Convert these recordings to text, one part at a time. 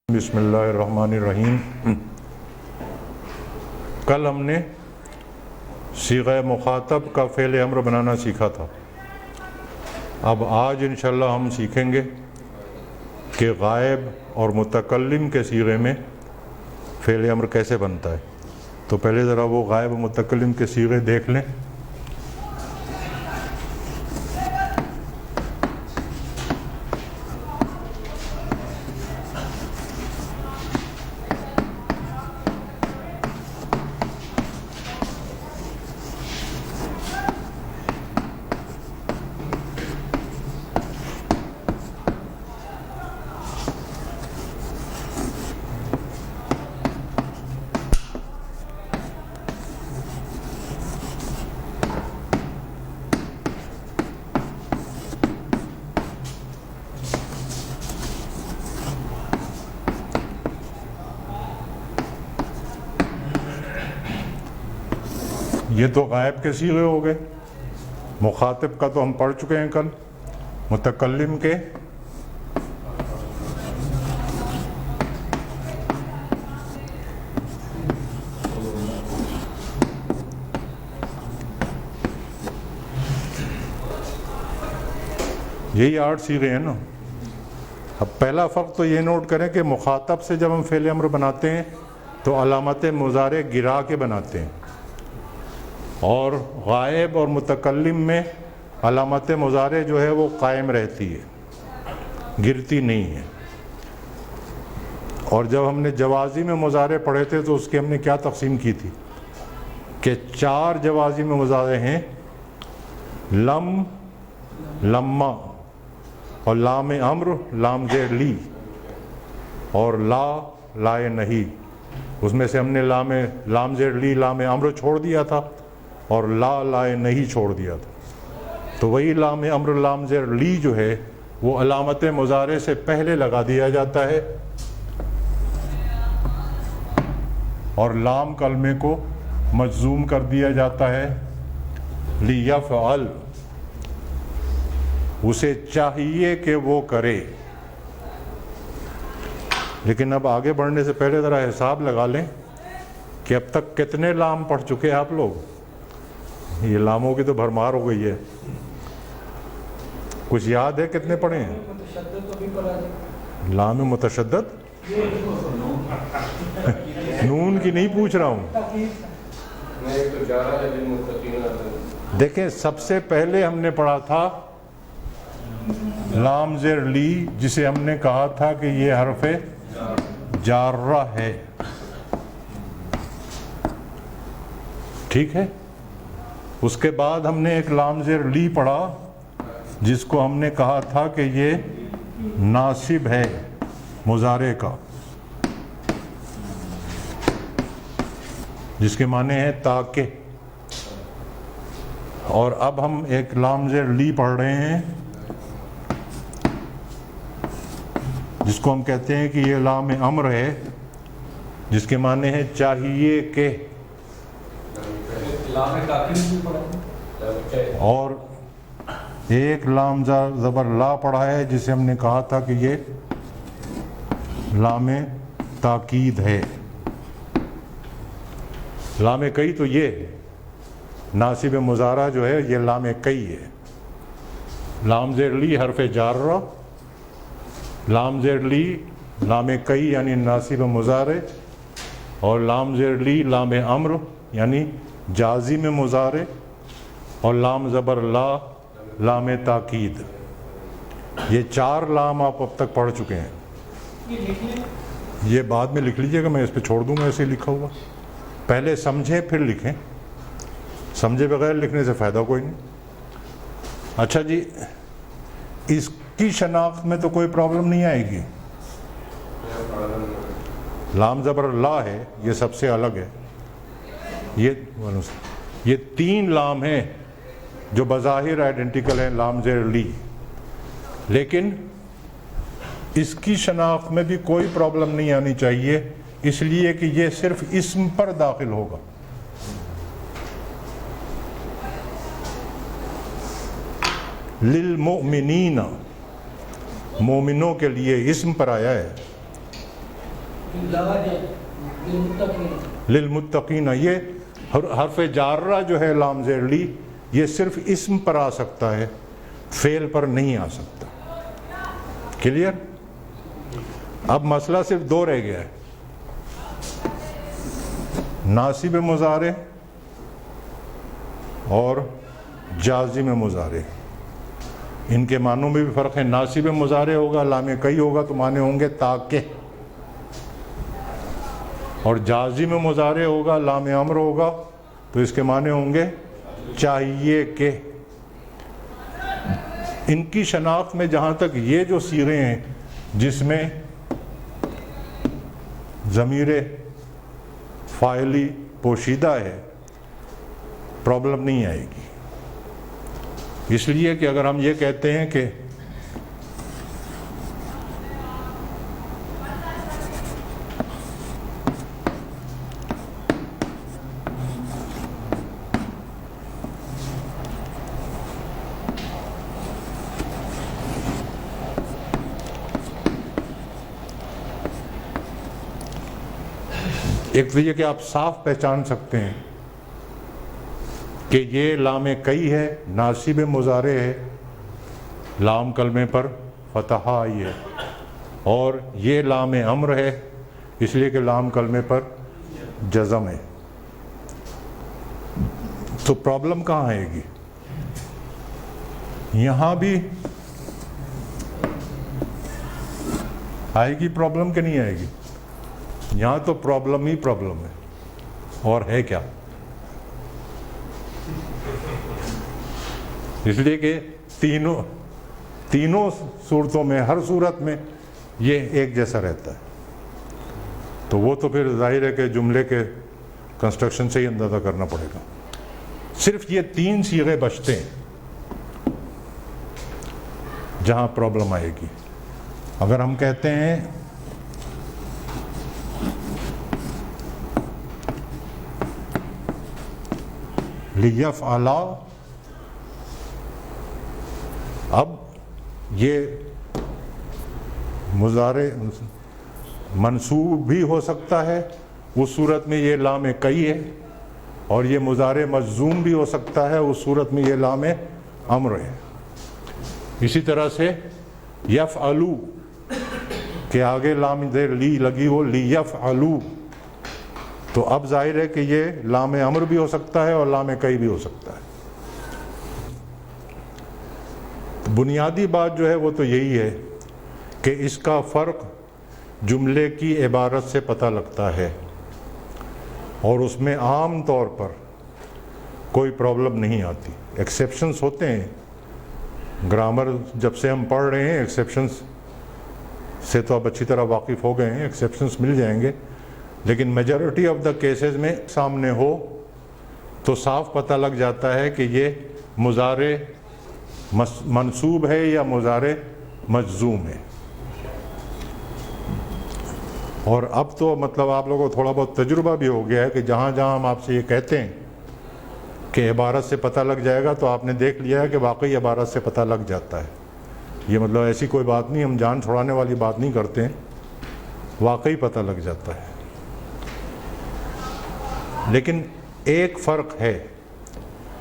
بسم اللہ الرحمن الرحیم۔ کل ہم نے صیغہ مخاطب کا فعل امر بنانا سیکھا تھا۔ اب آج انشاءاللہ ہم سیکھیں گے کہ غائب اور متکلم کے صیغے میں فعل امر کیسے بنتا ہے۔ تو پہلے ذرا وہ غائب و متکلم کے صیغے دیکھ لیں۔ یہ تو غائب کے صیغے ہو گئے۔ مخاطب کا تو ہم پڑھ چکے ہیں کل۔ متکلم کے یہی 8 صیغے ہیں نا۔ اب پہلا فرق تو یہ نوٹ کریں کہ مخاطب سے جب ہم فعل امر بناتے ہیں تو علامت مضارع گرا کے بناتے ہیں، اور غائب اور متکلم میں علامت مضارع جو ہے وہ قائم رہتی ہے، گرتی نہیں ہے۔ اور جب ہم نے جوازی میں مضارع پڑھے تھے تو اس کی ہم نے کیا تقسیم کی تھی کہ 4 جوازی میں مضارع ہیں: لم، لما، اور لام امر، لام زیر لی، اور لا، لائے نہیں۔ اس میں سے ہم نے لام زیر لی، لام امر چھوڑ دیا تھا، اور لا، لائے نہیں چھوڑ دیا تھا۔ تو وہی لام امر، لام زیر لی جو ہے وہ علامت مضارع سے پہلے لگا دیا جاتا ہے، اور لام کلمے کو مجزوم کر دیا جاتا ہے۔ لیفعل، اسے چاہیے کہ وہ کرے۔ لیکن اب آگے بڑھنے سے پہلے ذرا حساب لگا لیں کہ اب تک کتنے لام پڑھ چکے آپ لوگ۔ یہ لاموں کی تو بھرمار ہو گئی ہے۔ کچھ یاد ہے کتنے پڑھے ہیں؟ لام متشدد، نون کی نہیں پوچھ رہا ہوں۔ دیکھیں، سب سے پہلے ہم نے پڑھا تھا لام زیر لی، جسے ہم نے کہا تھا کہ یہ حرف جارہ ہے، ٹھیک ہے۔ اس کے بعد ہم نے ایک لام زیر لی پڑھا جس کو ہم نے کہا تھا کہ یہ ناصب ہے مضارع کا، جس کے معنی ہے تاکہ۔ اور اب ہم ایک لام زیر لی پڑھ رہے ہیں جس کو ہم کہتے ہیں کہ یہ لام امر ہے، جس کے معنی ہے چاہیے کہ۔ اور ایک لام زبر لا پڑھا ہے جسے ہم نے کہا تھا کہ یہ لام تاکید ہے۔ لام کئی تو یہ ہے، ناصب مضارع جو ہے یہ لام کئی ہے۔ لام زیر لی حرف جارہ، لام زیر لی لام کئی یعنی ناصب مضارع، اور لام زیر لی لام امر یعنی جازم مضارع، اور لام زبر لا لام تاکید۔ یہ 4 لام آپ اب تک پڑھ چکے ہیں۔ یہ بعد میں لکھ لیجئے گا، میں اس پہ چھوڑ دوں گا ایسے لکھا ہوا۔ پہلے سمجھیں پھر لکھیں، سمجھے بغیر لکھنے سے فائدہ کوئی نہیں۔ اچھا جی، اس کی شناخت میں تو کوئی پرابلم نہیں آئے گی۔ لام زبر لا ہے، یہ سب سے الگ ہے۔ یہ 3 لام ہیں جو بظاہر آئیڈینٹیکل ہیں لام زیر لی، لیکن اس کی شناخت میں بھی کوئی پرابلم نہیں آنی چاہیے، اس لیے کہ یہ صرف اسم پر داخل ہوگا۔ للمؤمنین، مومنوں کے لیے اسم پر آیا ہے، للمتقین، یہ حرف جارہ جو ہے لام زیر لی، یہ صرف اسم پر آ سکتا ہے، فعل پر نہیں آ سکتا۔ کلیئر؟ اب مسئلہ صرف دو رہ گیا ہے، ناصب مضارع اور جازم مضارع۔ ان کے معنوں میں بھی فرق ہے۔ ناصب مضارع ہوگا، لام کئی ہوگا تو معنی ہوں گے تاکہ، اور جازم مضارع ہوگا، لام امر ہوگا تو اس کے معنی ہوں گے چاہیے کہ۔ ان کی شناخت میں جہاں تک یہ جو صیغے ہیں جس میں ضمیر فاعلی پوشیدہ ہے، پرابلم نہیں آئے گی، اس لیے کہ اگر ہم یہ کہتے ہیں کہ ایک تو یہ کہ آپ صاف پہچان سکتے ہیں کہ یہ لام کئی ہے، ناصب مضارع ہے، لام کلمے پر فتحہ آئی ہے، اور یہ لام امر ہے اس لیے کہ لام کلمے پر جزم ہے۔ تو پرابلم کہاں آئے گی؟ یہاں بھی آئے گی پرابلم کہ نہیں آئے گی؟ یہاں تو پرابلم ہی پرابلم ہے، اور ہے کیا؟ اس لیے کہ تینوں صورتوں میں، ہر صورت میں یہ ایک جیسا رہتا ہے، تو وہ تو پھر ظاہر ہے کہ جملے کے کنسٹرکشن سے ہی اندازہ کرنا پڑے گا۔ صرف یہ تین صیغے بچتے ہیں جہاں پرابلم آئے گی۔ اگر ہم کہتے ہیں لیفعل، اب یہ مضارع منصوب بھی ہو سکتا ہے، اس صورت میں یہ لام کئی ہے، اور یہ مضارع مجزوم بھی ہو سکتا ہے، اس صورت میں یہ لام امر ہے۔ اسی طرح سے یفعلو کہ آگے لام زیر لی لگی ہو، لیفعلو، تو اب ظاہر ہے کہ یہ لام امر بھی ہو سکتا ہے اور لام کئی بھی ہو سکتا ہے۔ بنیادی بات جو ہے وہ تو یہی ہے کہ اس کا فرق جملے کی عبارت سے پتہ لگتا ہے، اور اس میں عام طور پر کوئی پرابلم نہیں آتی۔ ایکسیپشنز ہوتے ہیں، گرامر جب سے ہم پڑھ رہے ہیں ایکسیپشنز سے تو اب اچھی طرح واقف ہو گئے ہیں، ایکسیپشنز مل جائیں گے، لیکن میجورٹی آف دا کیسز میں سامنے ہو تو صاف پتہ لگ جاتا ہے کہ یہ مضارع منصوب ہے یا مضارع مجزوم ہے۔ اور اب تو مطلب آپ لوگوں کو تھوڑا بہت تجربہ بھی ہو گیا ہے کہ جہاں جہاں ہم آپ سے یہ کہتے ہیں کہ عبارت سے پتہ لگ جائے گا، تو آپ نے دیکھ لیا ہے کہ واقعی عبارت سے پتہ لگ جاتا ہے۔ یہ مطلب ایسی کوئی بات نہیں، ہم جان چھوڑانے والی بات نہیں کرتے ہیں، واقعی پتہ لگ جاتا ہے۔ لیکن ایک فرق ہے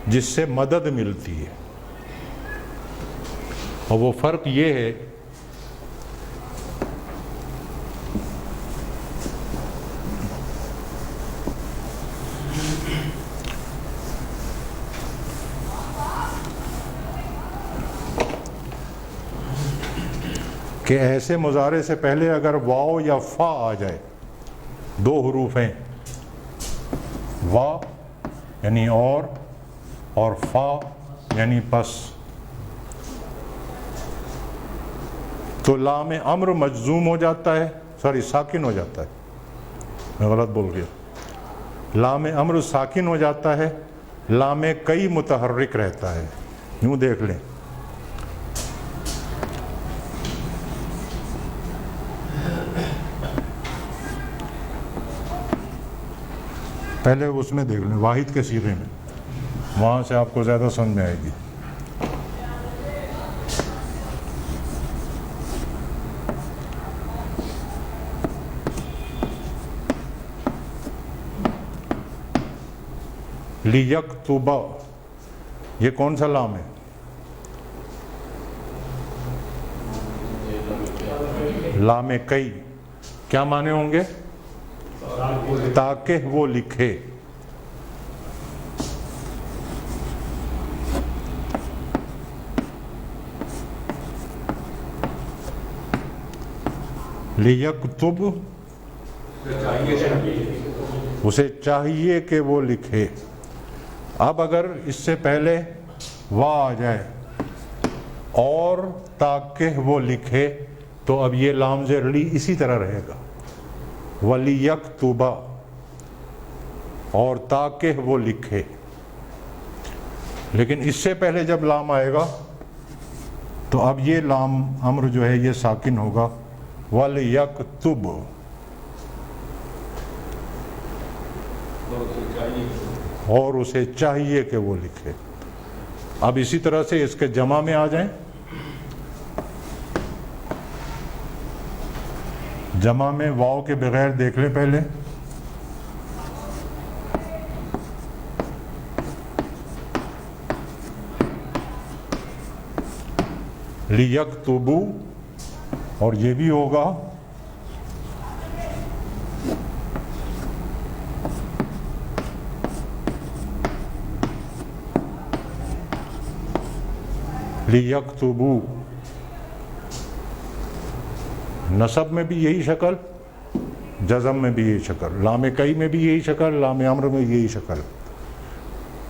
جس سے مدد ملتی ہے، اور وہ فرق یہ ہے کہ ایسے مضارع سے پہلے اگر واو یا فا آ جائے، دو حروف ہیں، وا یعنی اور فا یعنی پس، تو لام امر مجزوم ہو جاتا ہے، ساکن ہو جاتا ہے، میں غلط بول گیا، لام امر ساکن ہو جاتا ہے، لام کئی متحرک رہتا ہے۔ یوں دیکھ لیں، پہلے اس میں دیکھ لیں، واحد کے صیغے میں، وہاں سے آپ کو زیادہ سمجھ میں آئے گی۔ لیکتب، یہ کون سا لام ہے؟ لام کئی، کیا معنی ہوں گے؟ تاکہ وہ لکھے۔ لیکتب، اسے چاہیے کہ وہ لکھے۔ اب اگر اس سے پہلے وا آ جائے اور تاکہ وہ لکھے تو اب یہ لام زیر لی اسی طرح رہے گا، وَلِيَكْتُبَ، اور تاکہ وہ لکھے۔ لیکن اس سے پہلے جب لام آئے گا تو اب یہ لام امر جو ہے یہ ساکن ہوگا، وَلِيَكْتُبْ، اور اسے چاہیے کہ وہ لکھے۔ اب اسی طرح سے اس کے جمع میں آ جائیں۔ جمع میں واو کے بغیر دیکھ لیں پہلے، لیکتبو، اور یہ بھی ہوگا لیکتبو۔ نصب میں بھی یہی شکل، جزم میں بھی یہی شکل، لام کئی میں بھی یہی شکل، لام امر میں یہی شکل۔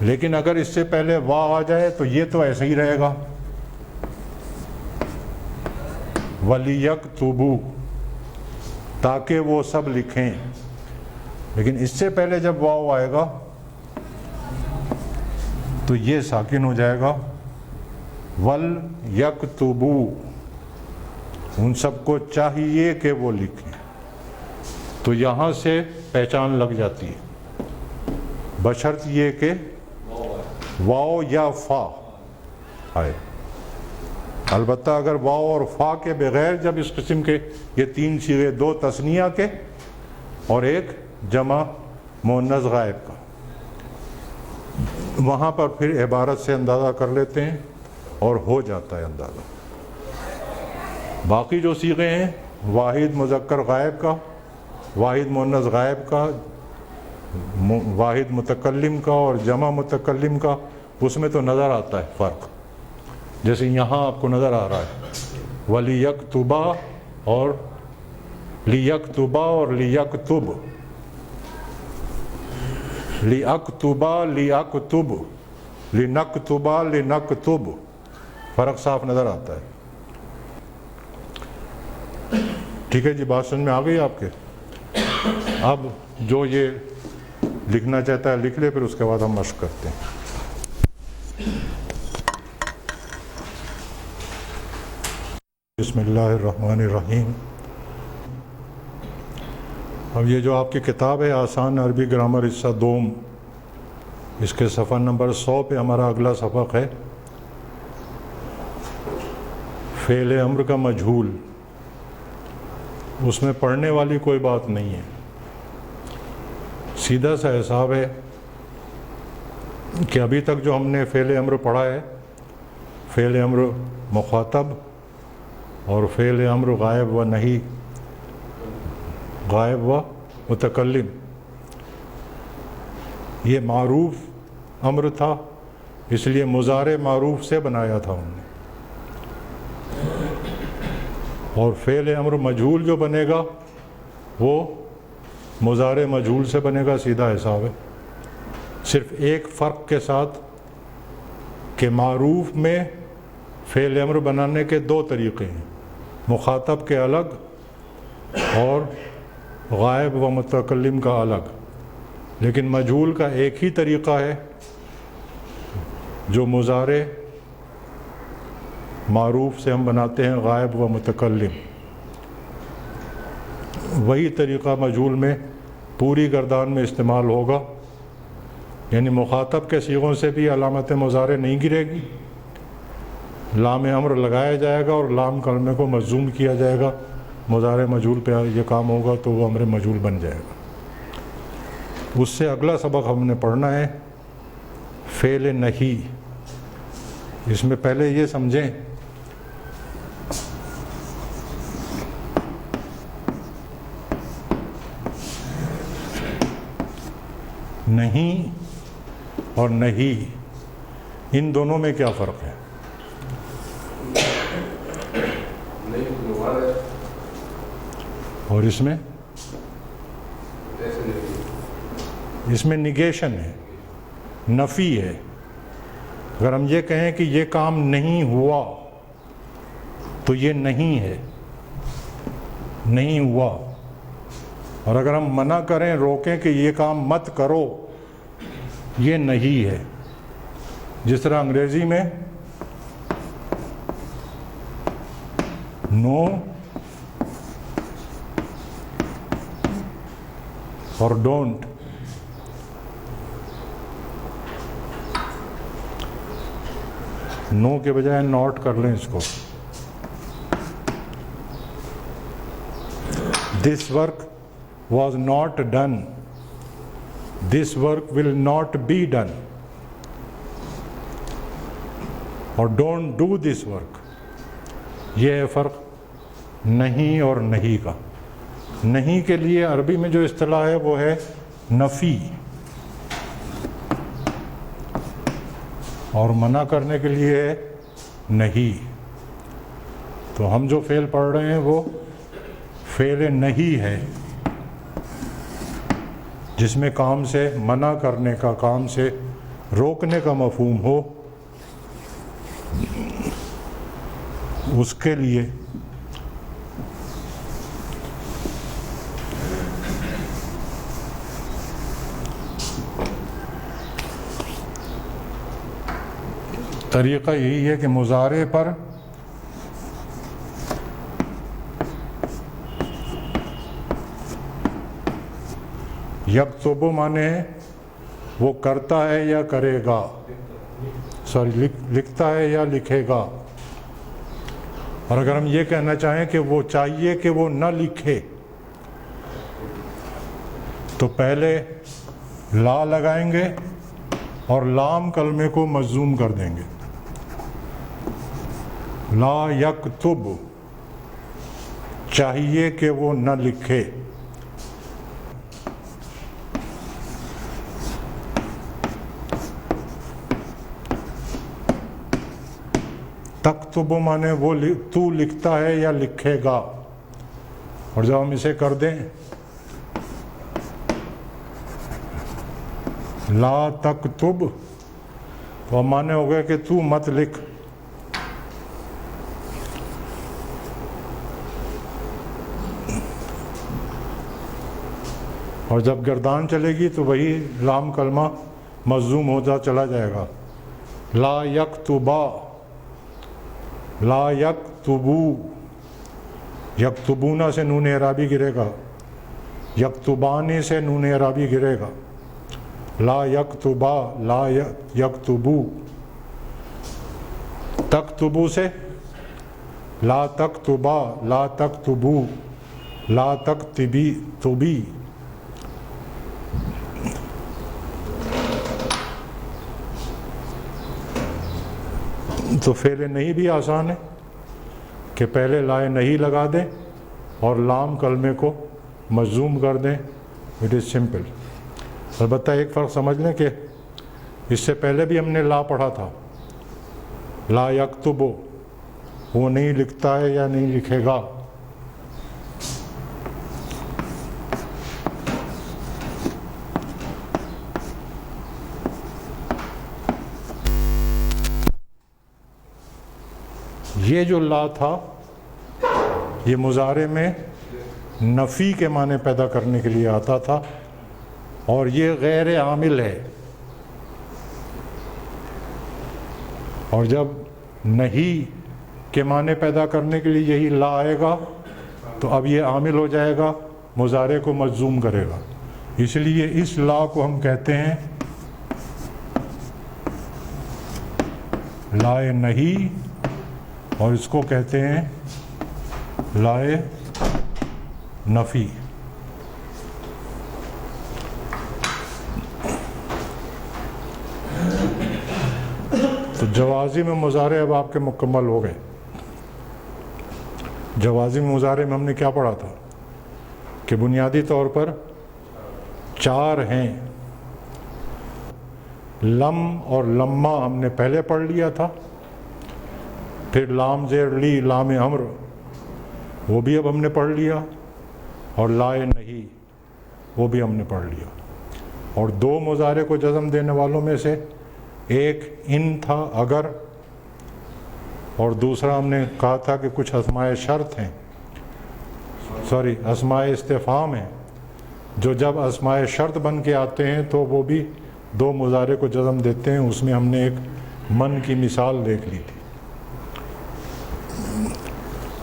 لیکن اگر اس سے پہلے وا آ جائے تو یہ تو ایسا ہی رہے گا، وَلِيَكْتُبُوا، تاکہ وہ سب لکھیں۔ لیکن اس سے پہلے جب واو آئے گا تو یہ ساکن ہو جائے گا، وَلْيَكْتُبُوا، ان سب کو چاہیے کہ وہ لکھیں۔ تو یہاں سے پہچان لگ جاتی ہے، بشرط یہ کہ واو یا فا آئے۔ البتہ اگر واو اور فا کے بغیر جب اس قسم کے یہ تین صیغے، دو تثنیہ کے اور ایک جمع مؤنث غائب کا، وہاں پر پھر عبارت سے اندازہ کر لیتے ہیں اور ہو جاتا ہے اندازہ۔ باقی جو صیغے ہیں، واحد مذکر غائب کا، واحد مؤنث غائب کا، واحد متکلم کا اور جمع متکلم کا، اس میں تو نظر آتا ہے فرق، جیسے یہاں آپ کو نظر آ رہا ہے وَلِيَكْتُبَا اور لِيَكْتُبَا اور لِيَكْتُب، لِأَكْتُبَا لِيَكْتُب، لِنَكْتُبَا لِنَكْتُب، فرق صاف نظر آتا ہے۔ ٹھیک ہے جی، بات سمجھ میں آ گئی آپ کے؟ اب جو یہ لکھنا چاہتا ہے لکھ لے، پھر اس کے بعد ہم مشق کرتے ہیں۔ بسم اللہ الرحمن الرحیم۔ اب یہ جو آپ کی کتاب ہے آسان عربی گرامر حصہ دوم، اس کے صفحہ نمبر 100 پہ ہمارا اگلا سبق ہے فعل امر کا مجہول۔ اس میں پڑھنے والی کوئی بات نہیں ہے، سیدھا سا حساب ہے کہ ابھی تک جو ہم نے فعل امر پڑھا ہے، فعل امر مخاطب اور فعل امر غائب و نہیں، غائب و متکلم، یہ معروف امر تھا، اس لیے مضارع معروف سے بنایا تھا ہم نے، اور فعل امر مجہول جو بنے گا وہ مضارع مجہول سے بنے گا، سیدھا حساب ہے۔ صرف ایک فرق کے ساتھ کہ معروف میں فعل امر بنانے کے دو طریقے ہیں، مخاطب کے الگ اور غائب و متکلم کا الگ، لیکن مجہول کا ایک ہی طریقہ ہے جو مضارع معروف سے ہم بناتے ہیں غائب و متکلم، وہی طریقہ مجہول میں پوری گردان میں استعمال ہوگا، یعنی مخاطب کے صیغوں سے بھی علامت مضارع نہیں گرے گی، لام امر لگایا جائے گا اور لام کلمے کو مجزوم کیا جائے گا، مضارع مجہول پہ یہ کام ہوگا تو وہ امر مجہول بن جائے گا۔ اس سے اگلا سبق ہم نے پڑھنا ہے فعل نہیں، اس میں پہلے یہ سمجھیں نہیں اور نہیں، ان دونوں میں کیا فرق ہے؟ اور اس میں نگیشن ہے، نفی ہے۔ اگر ہم یہ کہیں کہ یہ کام نہیں ہوا تو یہ نہیں ہے، نہیں ہوا۔ اور اگر ہم منع کریں، روکیں کہ یہ کام مت کرو، یہ نہیں ہے۔ جس طرح انگریزی میں نو اور ڈونٹ، نو کے بجائے ناٹ کر لیں اس کو۔ This work was not done, this work will not be done، اور don't do this work۔ یہ ہے فرق نہیں اور نہیں کا۔ نہیں کے لیے عربی میں جو اصطلاح ہے وہ ہے نفی، اور منع کرنے کے لیے ہے نہیں۔ تو ہم جو فعل پڑھ رہے ہیں وہ فعل نہیں ہے، جس میں کام سے منع کرنے کا، کام سے روکنے کا مفہوم ہو، اس کے لیے طریقہ یہی ہے کہ مضارع پر یکتب مانے ہے وہ کرتا ہے یا کرے گا، لکھتا ہے یا لکھے گا۔ اور اگر ہم یہ کہنا چاہیں کہ وہ چاہیے کہ وہ نہ لکھے، تو پہلے لا لگائیں گے اور لام کلمے کو مجزوم کر دیں گے۔ لا یکتب، چاہیے کہ وہ نہ لکھے۔ تکتب مانے وہ تو لکھتا ہے یا لکھے گا۔ اور جب ہم اسے کر دیں لا تکتب، تو مانے ہو گئے کہ تو مت لکھ۔ اور جب گردان چلے گی تو وہی لام کلمہ مجزوم ہوتا چلا جائے گا۔ لا یکتبا، لا یکتبو، یکتبونا سے نون اعرابی گرے گا، یکتبانی سے نون اعرابی گرے گا۔ لا یکتبا، لا یکتبو۔ تکتبو سے لا تکتبا، لا تکتبو، لا تکتبی، تبی۔ تو فعل نہیں بھی آسان ہے کہ پہلے لائے نہیں لگا دیں اور لام کلمے کو مجزوم کر دیں۔ It is simple. البتہ ایک فرق سمجھ لیں کہ اس سے پہلے بھی ہم نے لا پڑھا تھا، لا یکتبو، وہ نہیں لکھتا ہے یا نہیں لکھے گا۔ یہ جو لا تھا یہ مضارع میں نفی کے معنی پیدا کرنے کے لیے آتا تھا، اور یہ غیر عامل ہے۔ اور جب نہیں کے معنی پیدا کرنے کے لیے یہی لا آئے گا تو اب یہ عامل ہو جائے گا، مضارع کو مجزوم کرے گا۔ اس لیے اس لا کو ہم کہتے ہیں لائے نہیں، اور اس کو کہتے ہیں لائے نفی۔ جوازم مضارع اب آپ کے مکمل ہو گئے. جوازم مضارع میں ہم نے کیا پڑھا تھا کہ بنیادی طور پر 4 ہیں. لم اور لما ہم نے پہلے پڑھ لیا تھا. پھر لام زیر لی لام امر وہ بھی اب ہم نے پڑھ لیا, اور لائے نہیں وہ بھی ہم نے پڑھ لیا. اور 2 مضارع کو جزم دینے والوں میں سے ایک ان تھا اگر, اور دوسرا ہم نے کہا تھا کہ کچھ اسماء شرط ہیں, اسماء استفہام ہیں, جو جب اسماء شرط بن کے آتے ہیں تو وہ بھی 2 مضارع کو جزم دیتے ہیں. اس میں ہم نے ایک من کی مثال دیکھ لی تھی.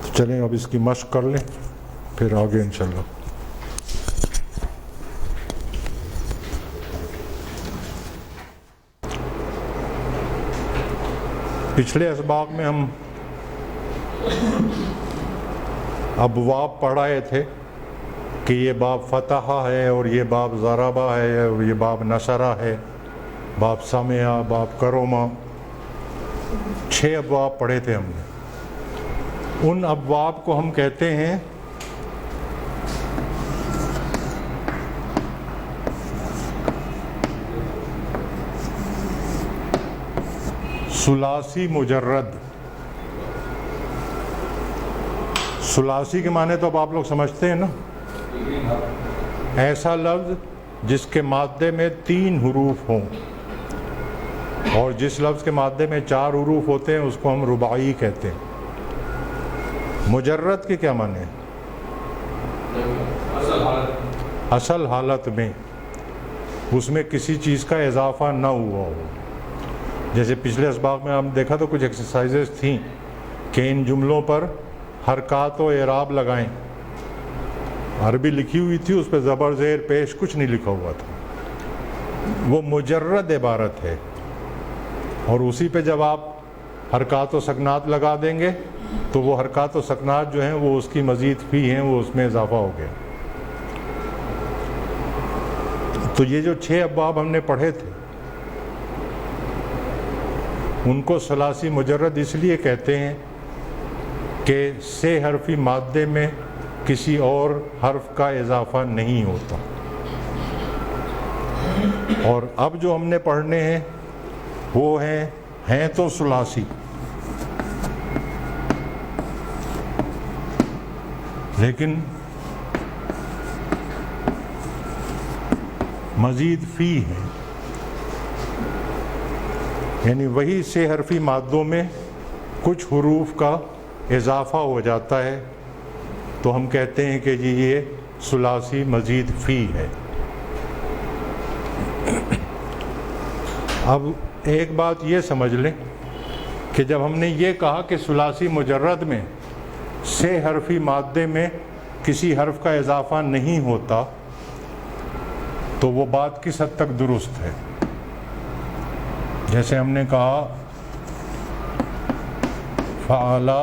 تو چلیں اب اس کی مشق کر لیں, پھر آگے انشاءاللہ. پچھلے اسباق میں ہم ابواب پڑھائے تھے کہ یہ باب فتحہ ہے, اور یہ باب ضربہ ہے, اور یہ باب نشرہ ہے, باب سمعہ, باب کرما. 6 ابواب پڑھے تھے ہم نے. ان ابواب کو ہم کہتے ہیں ثلاثی مجرد. ثلاثی کے معنی تو اب آپ لوگ سمجھتے ہیں نا, ایسا لفظ جس کے مادے میں 3 حروف ہوں, اور جس لفظ کے مادے میں 4 حروف ہوتے ہیں اس کو ہم رباعی کہتے ہیں. مجرد کے کیا معنی ہے؟ اصل حالت میں اس میں کسی چیز کا اضافہ نہ ہوا ہو. جیسے پچھلے اسباق میں ہم دیکھا تو کچھ ایکسرسائزز تھیں کہ ان جملوں پر حرکات و اعراب لگائیں. عربی لکھی ہوئی تھی, اس پہ زبر زیر پیش کچھ نہیں لکھا ہوا تھا. وہ مجرد عبارت ہے, اور اسی پہ جب آپ حرکات و سکنات لگا دیں گے تو وہ حرکات و سکنات جو ہیں وہ اس کی مزید فی ہیں, وہ اس میں اضافہ ہو گیا. تو یہ جو 6 ابواب ہم نے پڑھے تھے ان کو ثلاثی مجرد اس لیے کہتے ہیں کہ 6 حرفی مادے میں کسی اور حرف کا اضافہ نہیں ہوتا. اور اب جو ہم نے پڑھنے ہیں وہ ہیں تو ثلاثی, لیکن مزید فی ہے, یعنی وہی 6 حرفی مادوں میں کچھ حروف کا اضافہ ہو جاتا ہے, تو ہم کہتے ہیں کہ جی یہ ثلاثی مزید فی ہے. اب ایک بات یہ سمجھ لیں کہ جب ہم نے یہ کہا کہ ثلاثی مجرد میں 6 حرفی مادے میں کسی حرف کا اضافہ نہیں ہوتا, تو وہ بات کس حد تک درست ہے؟ جیسے ہم نے کہا فعلا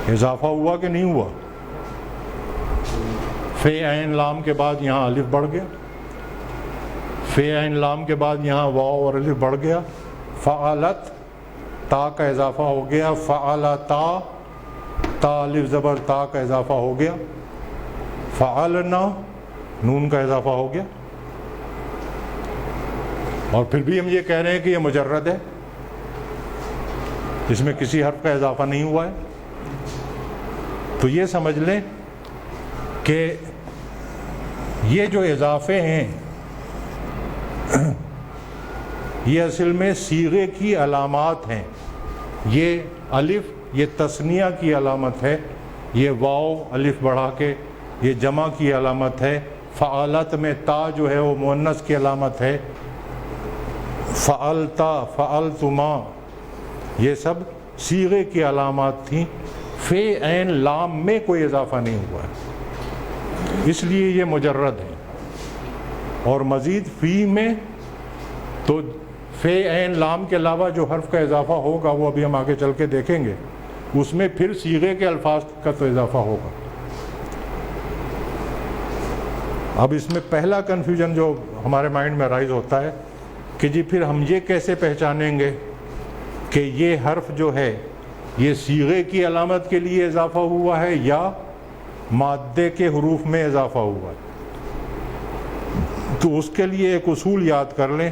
اضافہ ہوا کہ نہیں ہوا؟ فے عین لام کے بعد یہاں الف بڑھ گیا, فے عین لام کے بعد یہاں واو اور الف بڑھ گیا. فعلت تا کا اضافہ ہو گیا, فعلتا تا الف زبر تا کا اضافہ ہو گیا, فعلنا نون کا اضافہ ہو گیا. اور پھر بھی ہم یہ کہہ رہے ہیں کہ یہ مجرد ہے, اس میں کسی حرف کا اضافہ نہیں ہوا ہے. تو یہ سمجھ لیں کہ یہ جو اضافے ہیں یہ اصل میں صیغے کی علامات ہیں. یہ الف یہ تثنیہ کی علامت ہے, یہ واو الف بڑھا کے یہ جمع کی علامت ہے. فعلت میں تا جو ہے وہ مؤنث کی علامت ہے. فعلتا فعلتما یہ سب صیغے کی علامات تھیں. فے عین لام میں کوئی اضافہ نہیں ہوا ہے, اس لیے یہ مجرد ہے. اور مزید فی میں تو فے عین لام کے علاوہ جو حرف کا اضافہ ہوگا وہ ابھی ہم آگے چل کے دیکھیں گے, اس میں پھر صیغے کے الفاظ کا تو اضافہ ہوگا. اب اس میں پہلا کنفیوژن جو ہمارے مائنڈ میں رائز ہوتا ہے کہ جی پھر ہم یہ کیسے پہچانیں گے کہ یہ حرف جو ہے یہ صیغے کی علامت کے لیے اضافہ ہوا ہے یا مادے کے حروف میں اضافہ ہوا ہے. تو اس کے لیے ایک اصول یاد کر لیں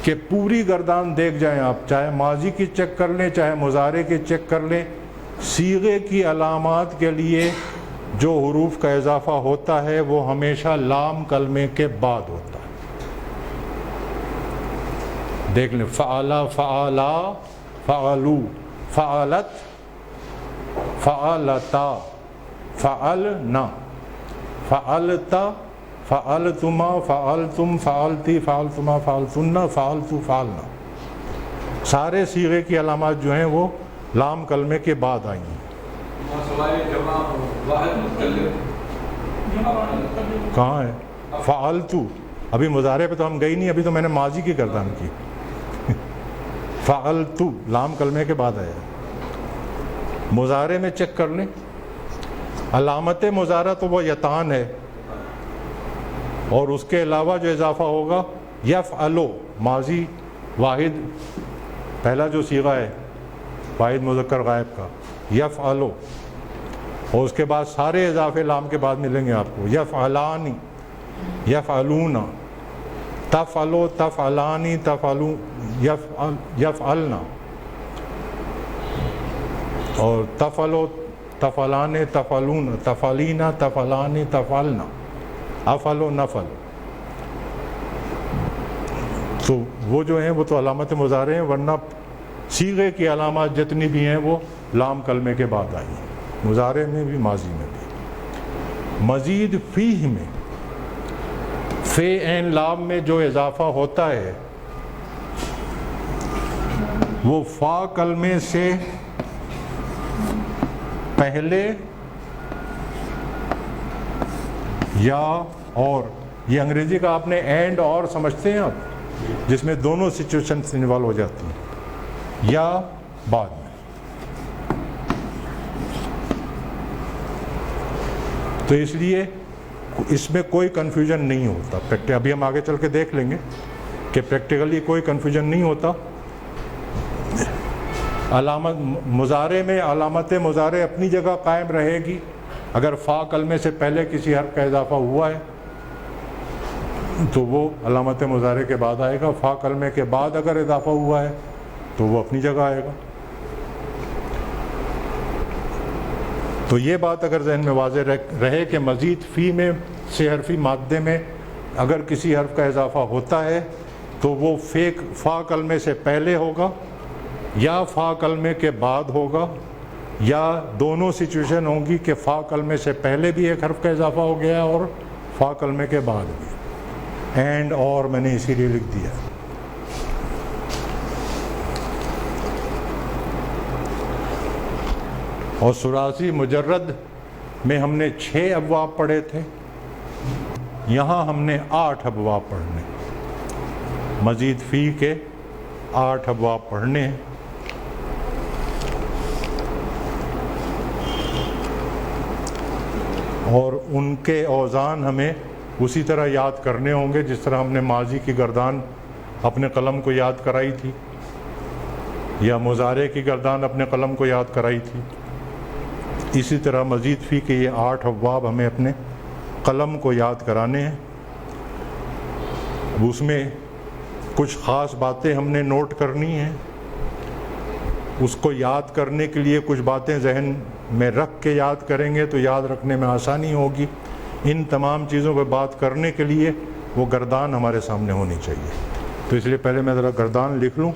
کہ پوری گردان دیکھ جائیں آپ, چاہے ماضی کی چیک کر لیں چاہے مضارع کی چیک کر لیں, صیغے کی علامات کے لیے جو حروف کا اضافہ ہوتا ہے وہ ہمیشہ لام کلمے کے بعد ہوتا ہے. دیکھ لیں, فعلا, فعلا, فعلو, فعلت, فعلتا, فعلنا, فعلتا, فعلتما, فعلتم, فعلتی, فعلتما, فعلتن, فعلتو, فعلنا. سارے صیغے کی علامات جو ہیں وہ لام کلمے کے بعد آئی ہیں. کہاں ہے فعلتو؟ ابھی مضارع پہ تو ہم گئی نہیں, ابھی تو میں نے ماضی کی گردان کی. فعلتو لام کلمے کے بعد آیا. مضارع میں چیک کر لیں, علامت مضارع تو وہ یتان ہے, اور اس کے علاوہ جو اضافہ ہوگا یفعلو, ماضی واحد پہلا جو صیغہ ہے واحد مذکر غائب کا, یفعلو, اور اس کے بعد سارے اضافے لام کے بعد ملیں گے آپ کو. یفعلانی, یفعلونا, تفعلو, تفعلانی, تفعلو, یفعلنا, اور تفعلو, تفعلانے, تفعلون, تفعلینا, تفعلانی, تفعلنا, افعلو, نفعل. تو وہ جو ہیں وہ تو علامت مضارع ہیں, ورنہ صیغے کی علامات جتنی بھی ہیں وہ لام کلمے کے بعد آئی ہیں, مضارع میں بھی ماضی میں بھی. مزید فیہ میں فے عین لام میں جو اضافہ ہوتا ہے وہ فا کلمے سے پہلے یا اور, یہ انگریزی کا آپ نے اینڈ اور سمجھتے ہیں آپ, جس میں دونوں سچویشنز انوالو ہو جاتی ہیں, یا بعد میں. تو اس لیے اس میں کوئی کنفیوژن نہیں ہوتا. ابھی ہم آگے چل کے دیکھ لیں گے کہ پریکٹیکلی کوئی کنفیوژن نہیں ہوتا. علامت مضارع میں علامت مضارع اپنی جگہ قائم رہے گی. اگر فا کلمے سے پہلے کسی حرف کا اضافہ ہوا ہے تو وہ علامت مضارع کے بعد آئے گا. فا کلمے کے بعد اگر اضافہ ہوا ہے تو وہ اپنی جگہ آئے گا. تو یہ بات اگر ذہن میں واضح رہے کہ مزید فی میں سے حرفی مادے میں اگر کسی حرف کا اضافہ ہوتا ہے تو وہ فا کلمے سے پہلے ہوگا یا فا کلمے کے بعد ہوگا, یا دونوں سچویشن ہوں گی کہ فا کلمے سے پہلے بھی ایک حرف کا اضافہ ہو گیا اور فا کلمے کے بعد بھی. اینڈ اور میں نے اسی لیے لکھ دیا. اور ثلاثی مجرد میں ہم نے 6 ابواب پڑھے تھے, یہاں ہم نے 8 ابواب پڑھنے. مزید فی کے 8 ابواب پڑھنے ہیں. اور ان کے اوزان ہمیں اسی طرح یاد کرنے ہوں گے جس طرح ہم نے ماضی کی گردان اپنے قلم کو یاد کرائی تھی یا مضارع کی گردان اپنے قلم کو یاد کرائی تھی. اسی طرح مزید فی کے یہ 8 ابواب ہمیں اپنے قلم کو یاد کرانے ہیں. اس میں کچھ خاص باتیں ہم نے نوٹ کرنی ہیں. اس کو یاد کرنے کے لیے کچھ باتیں ذہن میں رکھ کے یاد کریں گے تو یاد رکھنے میں آسانی ہوگی. ان تمام چیزوں پہ بات کرنے کے لیے وہ گردان ہمارے سامنے ہونی چاہیے. تو اس لیے پہلے میں ذرا گردان لکھ لوں,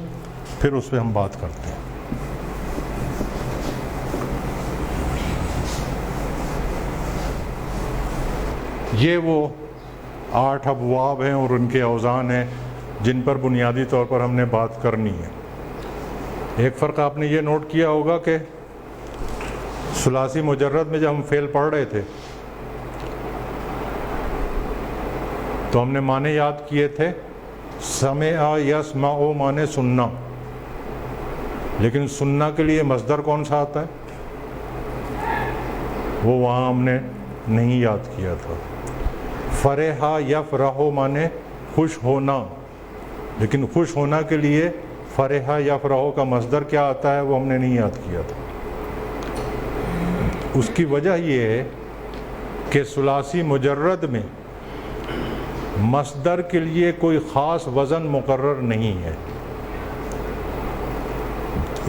پھر اس پہ ہم بات کرتے ہیں. یہ وہ 8 ابواب ہیں اور ان کے اوزان ہیں جن پر بنیادی طور پر ہم نے بات کرنی ہے. ایک فرق آپ نے یہ نوٹ کیا ہوگا کہ ثلاثی مجرد میں جب ہم فعل پڑھ رہے تھے تو ہم نے معنی یاد کیے تھے. سمع یسمع معنی سننا, لیکن سننا کے لیے مصدر کون سا آتا ہے؟ وہ وہاں ہم نے نہیں یاد کیا تھا. فرحہ یفرح مانے خوش ہونا، لیکن خوش ہونا کے لیے فرحہ یفرح کا مصدر کیا آتا ہے وہ ہم نے نہیں یاد کیا تھا. اس کی وجہ یہ ہے کہ ثلاثی مجرد میں مصدر کے لیے کوئی خاص وزن مقرر نہیں ہے،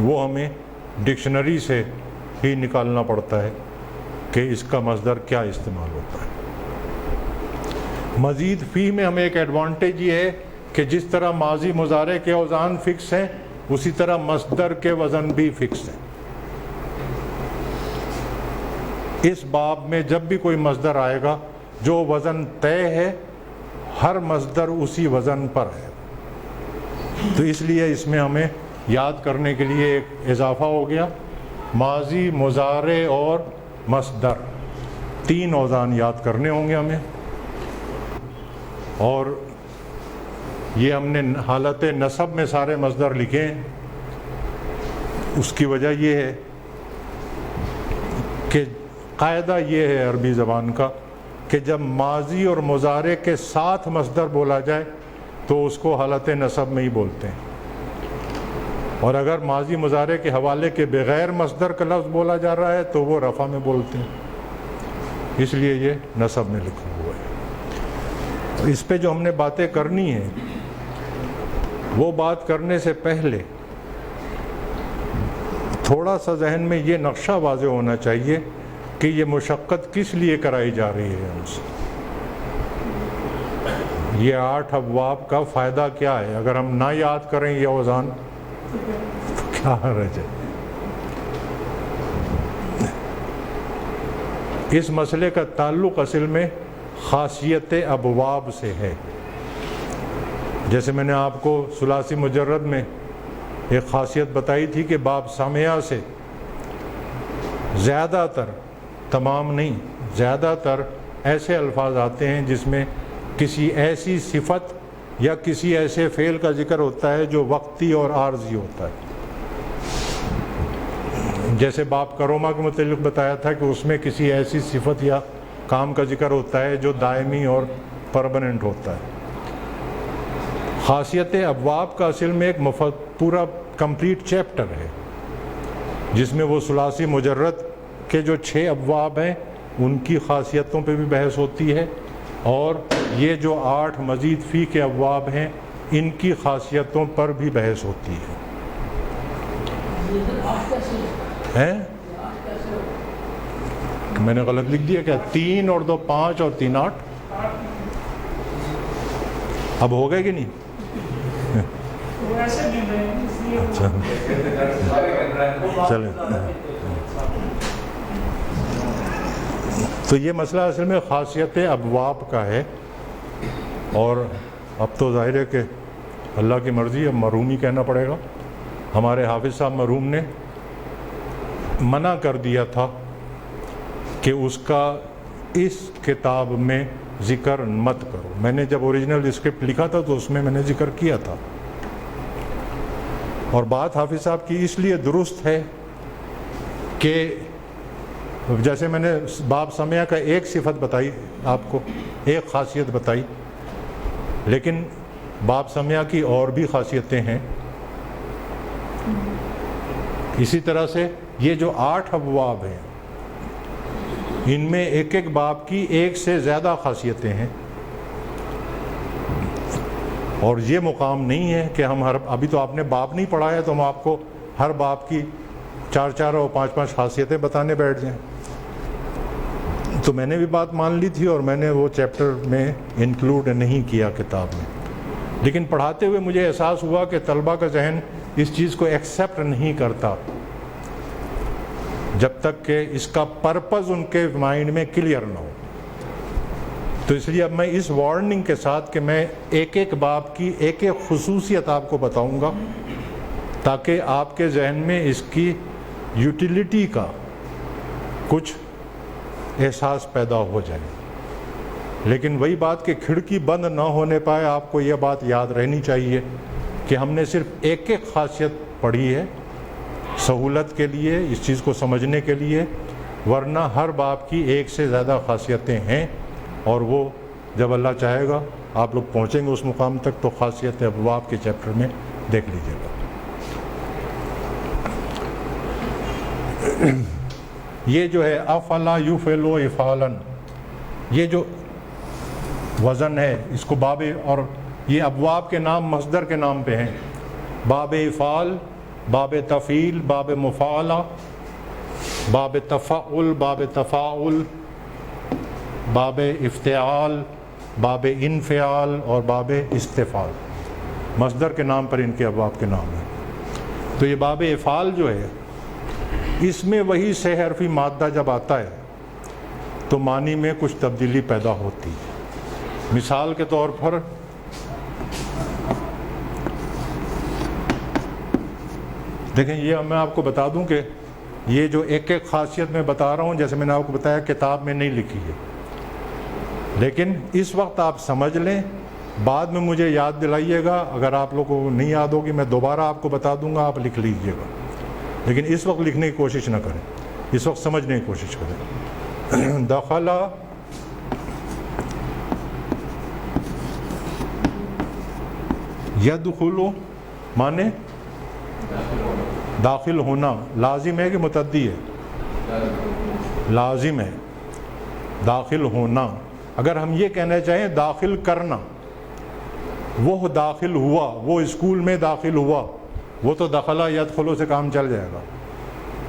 وہ ہمیں ڈکشنری سے ہی نکالنا پڑتا ہے کہ اس کا مصدر کیا استعمال ہوتا ہے. مزید فی میں ہمیں ایک ایڈوانٹیج یہ ہے کہ جس طرح ماضی مضارع کے اوزان فکس ہیں اسی طرح مصدر کے وزن بھی فکس ہیں. اس باب میں جب بھی کوئی مصدر آئے گا جو وزن طے ہے، ہر مصدر اسی وزن پر ہے. تو اس لیے اس میں ہمیں یاد کرنے کے لیے ایک اضافہ ہو گیا، ماضی مضارع اور مصدر، 3 اوزان یاد کرنے ہوں گے ہمیں. اور یہ ہم نے حالت نصب میں سارے مصدر لکھے ہیں. اس کی وجہ یہ ہے کہ قاعدہ یہ ہے عربی زبان کا کہ جب ماضی اور مضارع کے ساتھ مصدر بولا جائے تو اس کو حالت نصب میں ہی بولتے ہیں، اور اگر ماضی مضارع کے حوالے کے بغیر مصدر کا لفظ بولا جا رہا ہے تو وہ رفع میں بولتے ہیں. اس لیے یہ نصب میں لکھا ہوا ہے. اس پہ جو ہم نے باتیں کرنی ہیں وہ بات کرنے سے پہلے تھوڑا سا ذہن میں یہ نقشہ واضح ہونا چاہیے کہ یہ مشقت کس لیے کرائی جا رہی ہے ہم سے. یہ 8 ابواب کا فائدہ کیا ہے؟ اگر ہم نہ یاد کریں یہ اوزان تو کیا حرج ہے؟ اس مسئلے کا تعلق اصل میں خاصیت ابواب سے ہے. جیسے میں نے آپ کو ثلاثی مجرد میں ایک خاصیت بتائی تھی کہ باب سامعہ سے زیادہ تر، تمام نہیں، زیادہ تر ایسے الفاظ آتے ہیں جس میں کسی ایسی صفت یا کسی ایسے فعل کا ذکر ہوتا ہے جو وقتی اور عارضی ہوتا ہے. جیسے باب کروما کے متعلق بتایا تھا کہ اس میں کسی ایسی صفت یا کام کا ذکر ہوتا ہے جو دائمی اور پرماننٹ ہوتا ہے. خاصیت ابواب کا اصل میں ایک پورا کمپلیٹ چیپٹر ہے جس میں وہ ثلاثی مجرد کے جو 6 ابواب ہیں ان کی خاصیتوں پہ بھی بحث ہوتی ہے، اور یہ جو 8 مزید فی کے ابواب ہیں ان کی خاصیتوں پر بھی بحث ہوتی ہے. میں نے غلط لکھ دیا کیا؟ 3 اور 2 5 اور 3 8. اب ہو گئے کہ نہیں؟ اچھا چلیں. تو یہ مسئلہ اصل میں خاصیت ابواب کا ہے، اور اب تو ظاہر ہے کہ اللہ کی مرضی، اب مرحوم ہی کہنا پڑے گا. ہمارے حافظ صاحب مرحوم نے منع کر دیا تھا کہ اس کا اس کتاب میں ذکر مت کرو. میں نے جب اوریجنل اسکرپٹ لکھا تھا تو اس میں نے ذکر کیا تھا، اور بات حافظ صاحب کی اس لیے درست ہے کہ جیسے میں نے باب سمعہ کا ایک صفت بتائی آپ کو، ایک خاصیت بتائی، لیکن باب سمعہ کی اور بھی خاصیتیں ہیں. اسی طرح سے یہ جو 8 ابواب ہیں ان میں ایک ایک باب کی 1 سے زیادہ خاصیتیں ہیں، اور یہ مقام نہیں ہے کہ ہم ابھی تو آپ نے باب نہیں پڑھا ہے تو ہم آپ کو ہر باب کی 4 اور 5 خاصیتیں بتانے بیٹھ جائیں. تو میں نے بھی بات مان لی تھی اور میں نے وہ چیپٹر میں انکلوڈ نہیں کیا کتاب میں، لیکن پڑھاتے ہوئے مجھے احساس ہوا کہ طلبہ کا ذہن اس چیز کو ایکسیپٹ نہیں کرتا جب تک کہ اس کا پرپز ان کے مائنڈ میں کلیئر نہ ہو. تو اس لیے اب میں اس وارننگ کے ساتھ کہ میں ایک ایک باب کی ایک ایک خصوصیت آپ کو بتاؤں گا تاکہ آپ کے ذہن میں اس کی یوٹیلیٹی کا کچھ احساس پیدا ہو جائے. لیکن وہی بات کہ کھڑکی بند نہ ہونے پائے، آپ کو یہ بات یاد رہنی چاہیے کہ ہم نے صرف ایک ایک خاصیت پڑھی ہے سہولت کے لیے، اس چیز کو سمجھنے کے لیے، ورنہ ہر باب کی ایک سے زیادہ خاصیتیں ہیں، اور وہ جب اللہ چاہے گا آپ لوگ پہنچیں گے اس مقام تک تو خاصیت ابواب کے چیپٹر میں دیکھ لیجیے گا۔ یہ جو ہے افلا یفعلوا افعالا، یہ جو وزن ہے اس کو باب، اور یہ ابواب کے نام مصدر کے نام پہ ہیں، باب افعال، باب تفعیل، باب مفاعلہ، باب تفعل، باب تفاعل، باب افتعال، باب انفعال اور باب استفعال، مصدر کے نام پر ان کے ابواب کے نام ہیں۔ تو یہ باب افعال جو ہے اس میں وہی سے حرفی مادہ جب آتا ہے تو معنی میں کچھ تبدیلی پیدا ہوتی ہے۔ مثال کے طور پر دیکھیں، یہ میں آپ کو بتا دوں کہ یہ جو ایک ایک خاصیت میں بتا رہا ہوں، جیسے میں نے آپ کو بتایا کتاب میں نہیں لکھی ہے، لیکن اس وقت آپ سمجھ لیں، بعد میں مجھے یاد دلائیے گا، اگر آپ لوگوں کو نہیں یاد ہوگی میں دوبارہ آپ کو بتا دوں گا، آپ لکھ لیجئے گا، لیکن اس وقت لکھنے کی کوشش نہ کریں، اس وقت سمجھنے کی کوشش کریں۔ دخل یدخل مانے داخل ہونا، لازم ہے کہ متعدی ہے؟ لازم ہے، داخل ہونا۔ اگر ہم یہ کہنا چاہیں داخل کرنا، وہ داخل ہوا، وہ اسکول میں داخل ہوا، وہ تو دخلا یدخلو سے کام چل جائے گا۔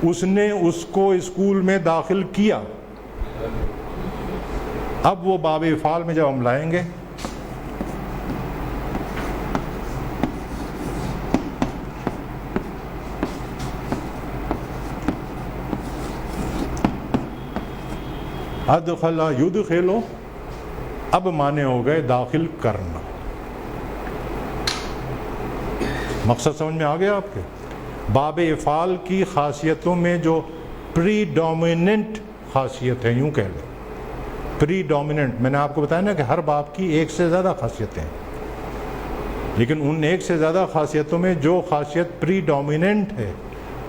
اس نے اس کو اسکول میں داخل کیا، اب وہ باب افعال میں جب ہم لائیں گے ادخل یدخل، اب معنی ہو گئے داخل کرنا۔ مقصد سمجھ میں آ گیا آپ کے؟ باب افعال کی خاصیتوں میں جو پری ڈومیننٹ خاصیت ہے، یوں کہہ لیں پری ڈومیننٹ، میں نے آپ کو بتایا نا کہ ہر باب کی ایک سے زیادہ خاصیتیں ہیں، لیکن ان ایک سے زیادہ خاصیتوں میں جو خاصیت پری ڈومیننٹ ہے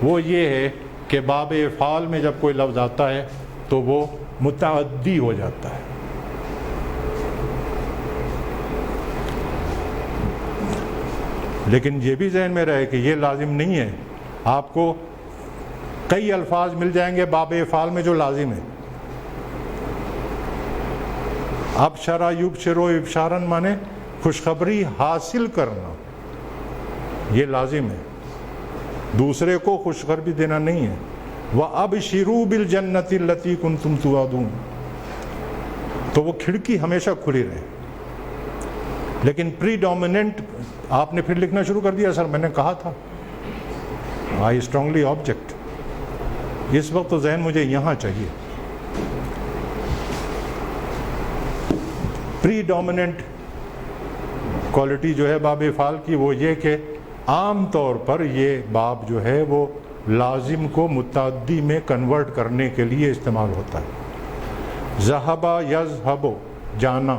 وہ یہ ہے کہ باب افعال میں جب کوئی لفظ آتا ہے تو وہ متعدی ہو جاتا ہے۔ لیکن یہ بھی ذہن میں رہے کہ یہ لازم نہیں ہے، آپ کو کئی الفاظ مل جائیں گے باب افعال میں جو لازم ہے۔ ابشرا یبشرو ابشارن مانے خوشخبری حاصل کرنا، یہ لازم ہے، دوسرے کو خوشخبری دینا نہیں ہے۔ وَأَبْشِرُوا بِالْجَنَّةِ الَّتِي كُنْتُمْ تُوعَدُونَ، تو وہ کھڑکی ہمیشہ کھلی رہے۔ لیکن پری ڈومیننٹ آپ نے پھر لکھنا شروع کر دیا، سر میں نے کہا تھا، آئی اسٹرانگلی آبجیکٹ، اس وقت تو ذہن مجھے یہاں چاہیے۔ پری ڈومیننٹ کوالٹی جو ہے باب افعال کی وہ یہ کہ عام طور پر یہ باب جو ہے وہ لازم کو متعدی میں کنورٹ کرنے کے لیے استعمال ہوتا ہے۔ ذہب یذہب جانا،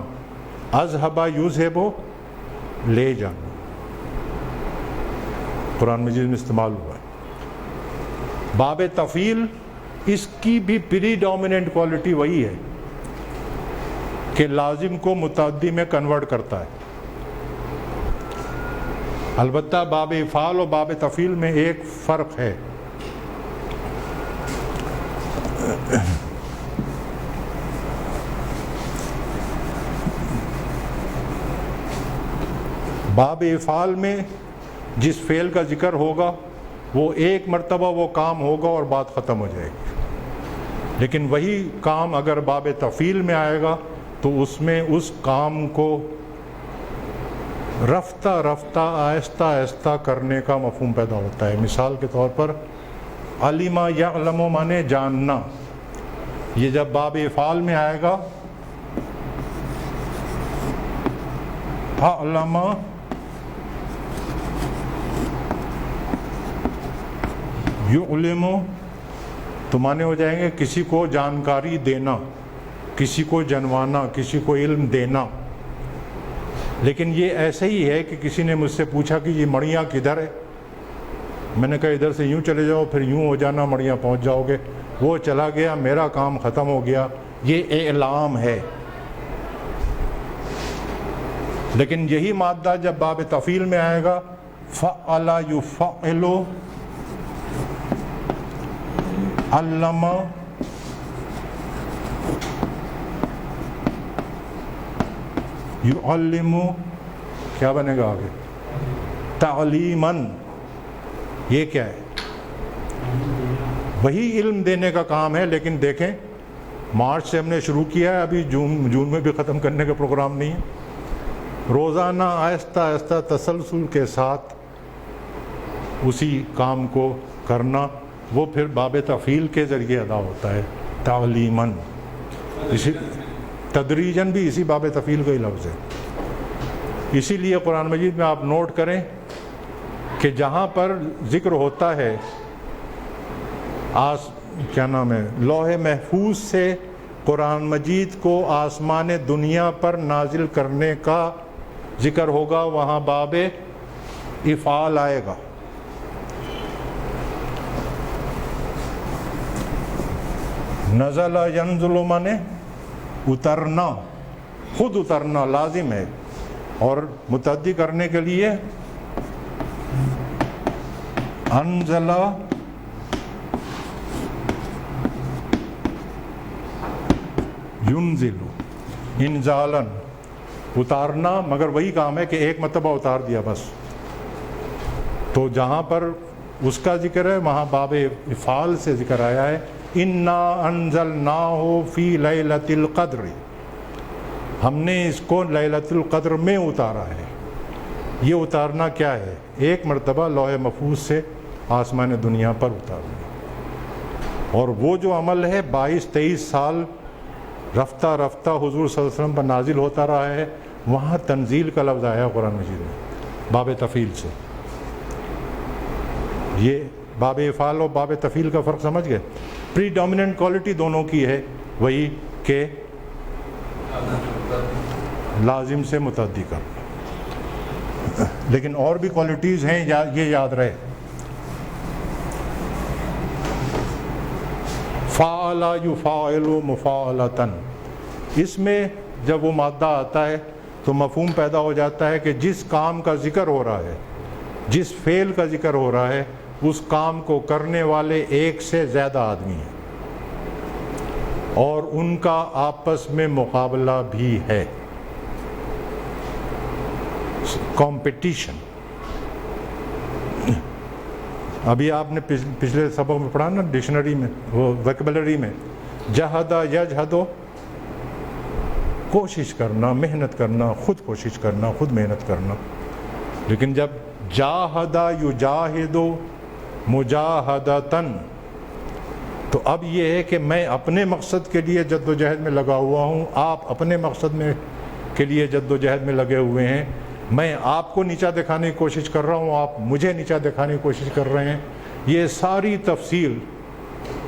اذہب یذہب لے جانا، قرآن مجید میں استعمال ہوا ہے۔ باب تفعیل، اس کی بھی پری ڈومیننٹ کوالٹی وہی ہے کہ لازم کو متعدی میں کنورٹ کرتا ہے۔ البتہ باب افعال اور باب تفعیل میں ایک فرق ہے، باب افعال میں جس فعل کا ذکر ہوگا وہ ایک مرتبہ وہ کام ہوگا اور بات ختم ہو جائے گی، لیکن وہی کام اگر باب تفعیل میں آئے گا تو اس میں اس کام کو رفتہ رفتہ آہستہ آہستہ کرنے کا مفہوم پیدا ہوتا ہے۔ مثال کے طور پر علم یعلم مانے جاننا، یہ جب باب افعال میں آئے گا علم یعلم تو معنی ہو جائیں گے کسی کو جانکاری دینا، کسی کو جنوانا، کسی کو علم دینا۔ لیکن یہ ایسے ہی ہے کہ کسی نے مجھ سے پوچھا کہ یہ مڑیاں کدھر ہے، میں نے کہا ادھر سے یوں چلے جاؤ پھر یوں ہو جانا مڑیاں پہنچ جاؤ گے. وہ چلا گیا, میرا کام ختم ہو گیا. یہ اعلام ہے. لیکن یہی مادہ جب باب تفعیل میں آئے گا, فعل یفعل, علم یعلم, کیا بنے گا آگے؟ تعلیماً. یہ کیا ہے؟ وہی علم دینے کا کام ہے. لیکن دیکھیں مارچ سے ہم نے شروع کیا ہے, ابھی جون میں بھی ختم کرنے کا پروگرام نہیں ہے. روزانہ آہستہ آہستہ تسلسل کے ساتھ اسی کام کو کرنا, وہ پھر باب تفعیل کے ذریعے ادا ہوتا ہے. تعلیماً, اسی تدریجاً بھی اسی باب تفعیل کا ہی لفظ ہے. اسی لیے قرآن مجید میں آپ نوٹ کریں کہ جہاں پر ذکر ہوتا ہے کیا نام ہے, لوح محفوظ سے قرآن مجید کو آسمان دنیا پر نازل کرنے کا ذکر ہوگا, وہاں باب افعال آئے گا. نزل ینزل مانے اترنا, خود اترنا لازم ہے. اور متعدی کرنے کے لیے انزل ینزل, انزالاً اتارنا, مگر وہی کام ہے کہ ایک مرتبہ اتار دیا بس. تو جہاں پر اس کا ذکر ہے وہاں باب افعال سے ذکر آیا ہے. انا انزلناہ فی لیلۃ القدر, ہم نے اس کو لیلۃ القدر میں اتارا ہے. یہ اتارنا کیا ہے؟ ایک مرتبہ لوح محفوظ سے آسمان دنیا پر اتارنا. اور وہ جو عمل ہے 22-23 سال رفتہ رفتہ حضور صلی اللہ علیہ وسلم پر نازل ہوتا رہا ہے. وہاں تنزیل کا لفظ آیا قرآن مجید میں باب تفعیل سے. یہ باب افعال اور باب تفعیل کا فرق سمجھ گئے؟ پری ڈومیننٹ کوالٹی دونوں کی ہے وہی کہ لازم سے متعدی کرنا. لیکن اور بھی کوالٹیز ہیں, یہ یاد رہے. فعل یفعل مفاعلۃ, اس میں جب وہ مادہ آتا ہے تو مفہوم پیدا ہو جاتا ہے کہ جس کام کا ذکر ہو رہا ہے, جس فعل کا ذکر ہو رہا ہے, اس کام کو کرنے والے ایک سے زیادہ آدمی ہیں اور ان کا آپس میں مقابلہ بھی ہے, کمپٹیشن. ابھی آپ نے پچھلے سبق میں پڑھا نا ڈکشنری میں, وہ ویکیبلری میں, جہد یجہد, کوشش کرنا, محنت کرنا, خود کوشش کرنا, خود محنت کرنا. لیکن جب جاہد یجاہد مجاہدتن, تو اب یہ ہے کہ میں اپنے مقصد کے لیے جد و جہد میں لگا ہوا ہوں, آپ اپنے مقصد میں کے لیے جد و جہد میں لگے ہوئے ہیں. میں آپ کو نیچا دکھانے کی کوشش کر رہا ہوں, آپ مجھے نیچا دکھانے کی کوشش کر رہے ہیں. یہ ساری تفصیل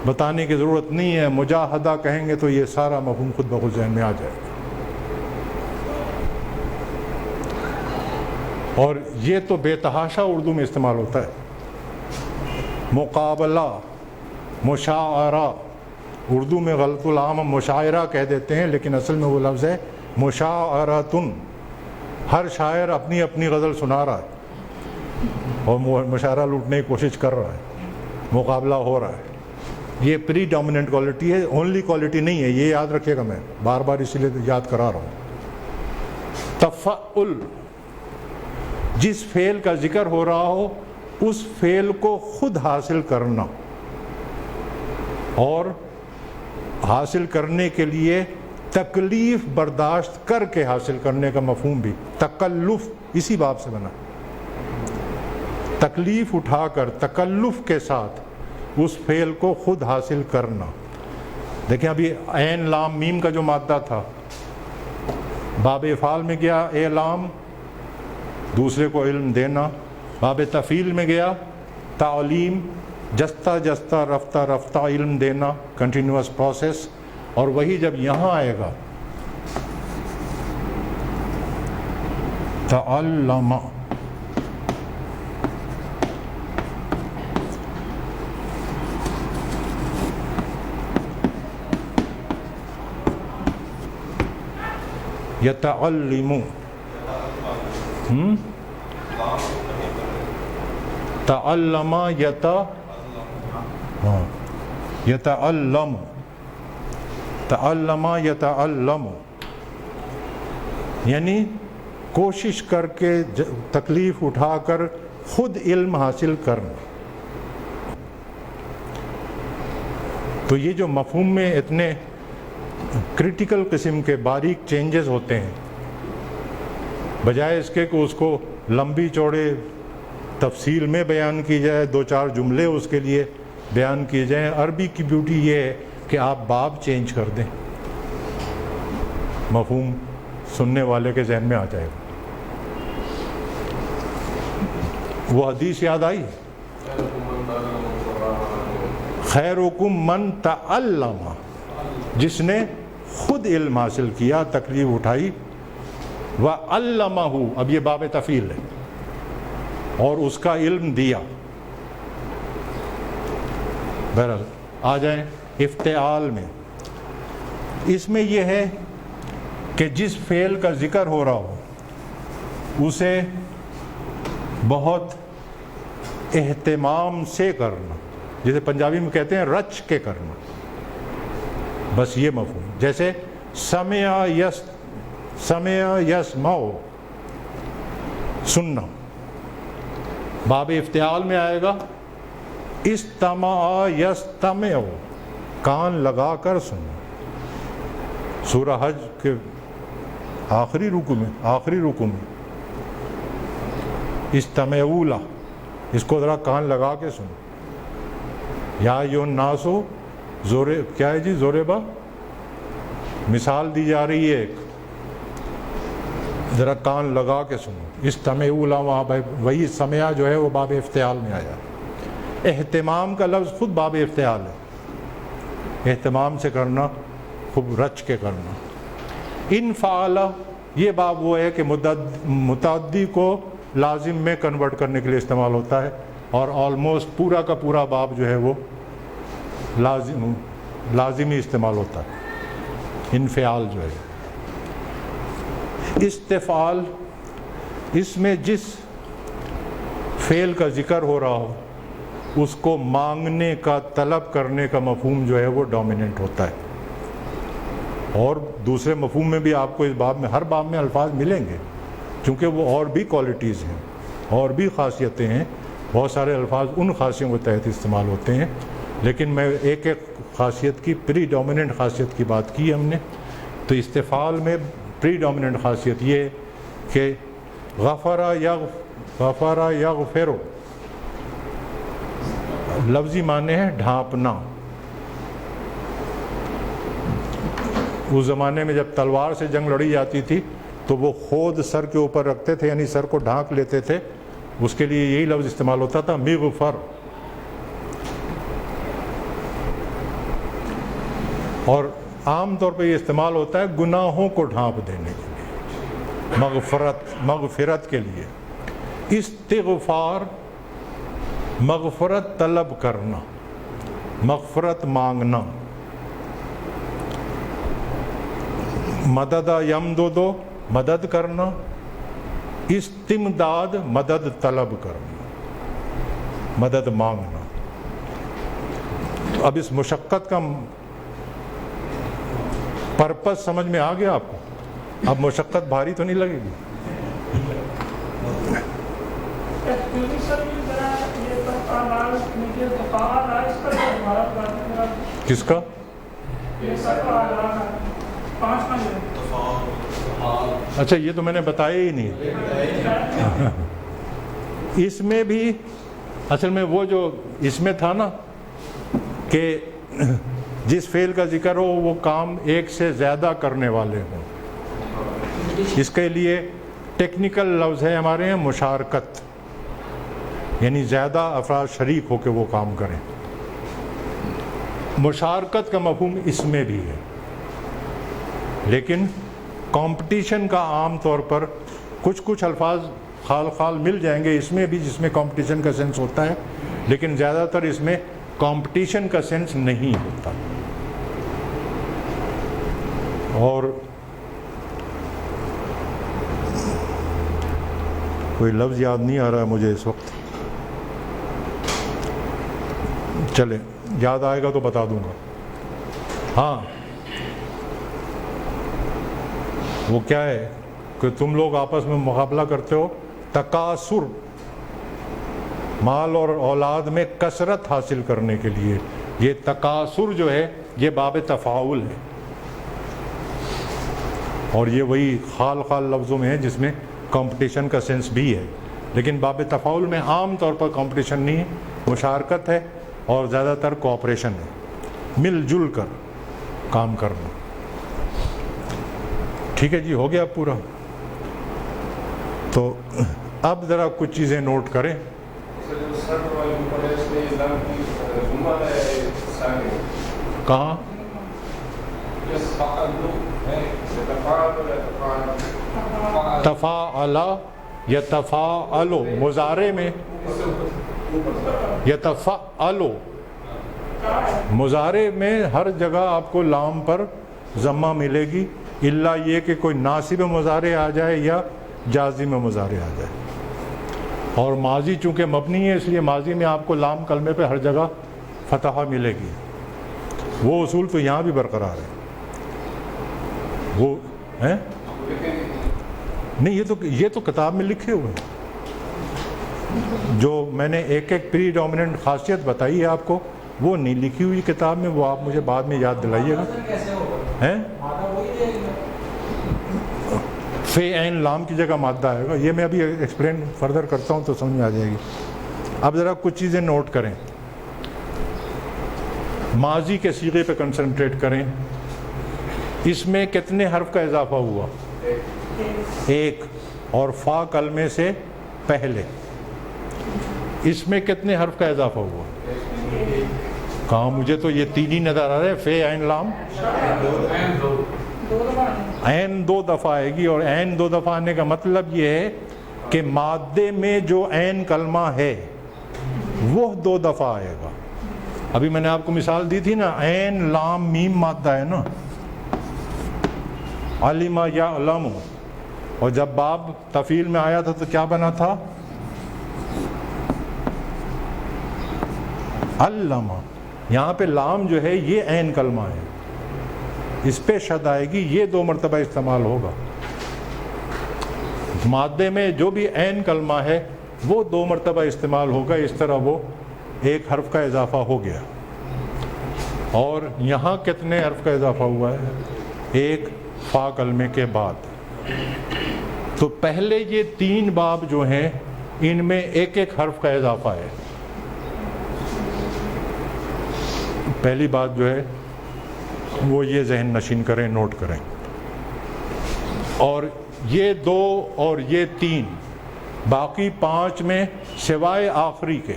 بتانے کی ضرورت نہیں ہے. مجاہدہ کہیں گے تو یہ سارا مفہوم خود بخود ذہن میں آ جائے گا. اور یہ تو بے تحاشا اردو میں استعمال ہوتا ہے. مقابلہ, مشاعرہ, اردو میں غلط العام مشاعرہ کہہ دیتے ہیں, لیکن اصل میں وہ لفظ ہے مشاعرۃن. ہر شاعر اپنی اپنی غزل سنا رہا ہے اور مشاعرہ لوٹنے کی کوشش کر رہا ہے, مقابلہ ہو رہا ہے. یہ پری ڈومیننٹ کوالٹی ہے, اونلی کوالٹی نہیں ہے, یہ یاد رکھیے گا. میں بار بار اسی لیے یاد کرا رہا ہوں. تفعل, جس فعل کا ذکر ہو رہا ہو اس فعل کو خود حاصل کرنا, اور حاصل کرنے کے لیے تکلیف برداشت کر کے حاصل کرنے کا مفہوم بھی تکلف اسی باب سے بنا. تکلیف اٹھا کر تکلف کے ساتھ اس فعل کو خود حاصل کرنا. دیکھیں ابھی عین لام میم کا جو مادہ تھا باب افعال میں گیا اعلام, دوسرے کو علم دینا. باب تفعیل میں گیا تعلیم, جستا جستا رفتہ رفتہ علم دینا, کنٹینیوس پروسیس. اور وہی جب یہاں آئے گا تعلم, یتعلم، تعلم یتعلم، تعلم یتعلم، یعنی کوشش کر کے تکلیف اٹھا کر خود علم حاصل کرنا۔ تو یہ جو مفہوم میں اتنے کرٹیکل قسم کے باریک چینجز ہوتے ہیں، بجائے اس کے کہ اس کو لمبی چوڑے تفصیل میں بیان کی جائے، دو چار جملے اس کے لیے بیان کیے جائیں، عربی کی بیوٹی یہ ہے کہ آپ باب چینج کر دیں، مفہوم سننے والے کے ذہن میں آ جائے گا۔ وہ حدیث یاد آئی، خیرکم من تعلم، جس نے خود علم حاصل کیا، تکلیف اٹھائی، وعلمہ، اب یہ باب تفعیل ہے، اور اس کا علم دیا۔ بہرحال آ جائیں افتعال میں، اس میں یہ ہے کہ جس فعل کا ذکر ہو رہا ہو اسے بہت اہتمام سے کرنا، جسے پنجابی میں کہتے ہیں رچ کے کرنا، بس یہ مفہوم۔ جیسے سمع یسمع، سننا، باب افتعال میں آئے گا استمع یستمع، کان لگا کر سننا۔ سورہ حج کے آخری رکوع میں استمعوا لہ، اس کو ذرا کان لگا کے سنو۔ یا ایھا الناس، کیا ہے جی زوریبا، مثال دی جا رہی ہے ایک، ذرا کان لگا کے سنو۔ استمعوا لہ، وہاں وہی سمع جو ہے وہ باب افتعال میں آیا۔ اہتمام کا لفظ خود باب افتعال ہے، اہتمام سے کرنا، خوب رچ کے کرنا۔ انفعل، یہ باب وہ ہے کہ متعدی کو لازم میں کنورٹ کرنے کے لیے استعمال ہوتا ہے، اور آلموسٹ پورا کا پورا باب جو ہے وہ لازمی استعمال ہوتا ہے۔ انفعال جو ہے، استفعال، اس میں جس فعل کا ذکر ہو رہا ہو اس کو مانگنے کا، طلب کرنے کا مفہوم جو ہے وہ ڈومیننٹ ہوتا ہے۔ اور دوسرے مفہوم میں بھی آپ کو اس باب میں، ہر باب میں الفاظ ملیں گے، چونکہ وہ اور بھی کوالٹیز ہیں، اور بھی خاصیتیں ہیں، بہت سارے الفاظ ان خاصیتوں کے تحت استعمال ہوتے ہیں، لیکن میں ایک ایک خاصیت کی، پری ڈومیننٹ خاصیت کی بات کی ہم نے۔ تو استفعال میں پری ڈومیننٹ خاصیت یہ ہے کہ غفر یغفر، لفظی معنی ہے ڈھانپنا۔ اس زمانے میں جب تلوار سے جنگ لڑی جاتی تھی تو وہ خود سر کے اوپر رکھتے تھے، یعنی سر کو ڈھانک لیتے تھے، اس کے لیے یہی لفظ استعمال ہوتا تھا، مغفر۔ اور عام طور پہ یہ استعمال ہوتا ہے گناہوں کو ڈھانپ دینے کے لیے، مغفرت کے لیے۔ استغفار، مغفرت طلب کرنا، مغفرت مانگنا۔ مدد یمدد، مدد کرنا۔ استمداد، مدد طلب کرنا، مدد مانگنا۔ تو اب اس مشقت کا پرپس سمجھ میں آ گیا آپ کو؟ اب مشقت بھاری تو نہیں لگے گی؟ کس کا؟ اچھا، یہ تو میں نے بتایا ہی نہیں۔ اس میں بھی اصل میں وہ جو اس میں تھا نا کہ جس فعل کا ذکر ہو وہ کام ایک سے زیادہ کرنے والے ہوں، اس کے لیے ٹیکنیکل لفظ ہے ہمارے یہاں مشارکت، یعنی زیادہ افراد شریک ہو کے وہ کام کریں۔ مشارکت کا مفہوم اس میں بھی ہے، لیکن کمپٹیشن کا عام طور پر کچھ الفاظ خال خال مل جائیں گے اس میں بھی جس میں کمپٹیشن کا سینس ہوتا ہے، لیکن زیادہ تر اس میں کمپٹیشن کا سینس نہیں ہوتا۔ اور کوئی لفظ یاد نہیں آ رہا ہے مجھے اس وقت. چلے یاد آئے گا تو بتا دوں گا. ہاں وہ کیا ہے کہ تم لوگ آپس میں مقابلہ کرتے ہو تکاثر، مال اور اولاد میں کثرت حاصل کرنے کے لیے. یہ تکاثر جو ہے یہ باب تفاعل ہے، اور یہ وہی خال خال لفظوں میں ہے جس میں کمپٹیشن کا سینس بھی ہے. لیکن باب تفاعل میں عام طور پر کمپٹیشن نہیں ہے، مشارکت ہے اور زیادہ تر کوآپریشن ہے، مل جل کر کام کرنا. ٹھیک ہے جی، ہو گیا پورا. تو اب ذرا کچھ چیزیں نوٹ کریں. کہاں؟ تفاعل یتفاعل، مضارع میں یتفاعل، مضارع میں ہر جگہ آپ کو لام پر ضمہ ملے گی، الا یہ کہ کوئی ناصب مضارع آ جائے یا جازم مضارع آ جائے. اور ماضی چونکہ مبنی ہے اس لیے ماضی میں آپ کو لام کلمے پہ ہر جگہ فتحہ ملے گی. وہ اصول تو یہاں بھی برقرار ہے. وہ ہیں نہیں، یہ تو کتاب میں لکھے ہوئے ہیں. جو میں نے ایک ایک پری ڈومیننٹ خاصیت بتائی ہے آپ کو، وہ نہیں لکھی ہوئی کتاب میں، وہ آپ مجھے بعد میں یاد دلائیے گا. ہیں فے عین لام کی جگہ مادہ آئے گا. یہ میں ابھی ایکسپلین فردر کرتا ہوں تو سمجھ میں آ جائے گی. اب ذرا کچھ چیزیں نوٹ کریں. ماضی کے صیغے پہ کنسنٹریٹ کریں. اس میں کتنے حرف کا اضافہ ہوا؟ ایک، اور فا کلمے سے پہلے. اس میں کتنے حرف کا اضافہ ہوا؟ کہاں؟ مجھے تو یہ تین ہی نظر آ رہے ہیں. فے عین لام عین دو دفعہ آئے گی، اور عین دو دفعہ آنے کا مطلب یہ ہے کہ مادے میں جو عین کلمہ ہے وہ دو دفعہ آئے گا. ابھی میں نے آپ کو مثال دی تھی نا، عین لام میم مادہ ہے نا، علم یعلم، اور جب باب تفعیل میں آیا تھا تو کیا بنا تھا؟ علم. یہاں پہ لام جو ہے یہ عین کلمہ ہے، اس پہ شد آئے گی، یہ دو مرتبہ استعمال ہوگا. مادے میں جو بھی عین کلمہ ہے وہ دو مرتبہ استعمال ہوگا. اس طرح وہ ایک حرف کا اضافہ ہو گیا. اور یہاں کتنے حرف کا اضافہ ہوا ہے؟ ایک، فا کلمے کے بعد. تو پہلے یہ تین باب جو ہیں ان میں ایک ایک حرف کا اضافہ ہے. پہلی بات جو ہے وہ یہ ذہن نشین کریں، نوٹ کریں. اور یہ دو اور یہ تین، باقی پانچ میں سوائے آخری کے،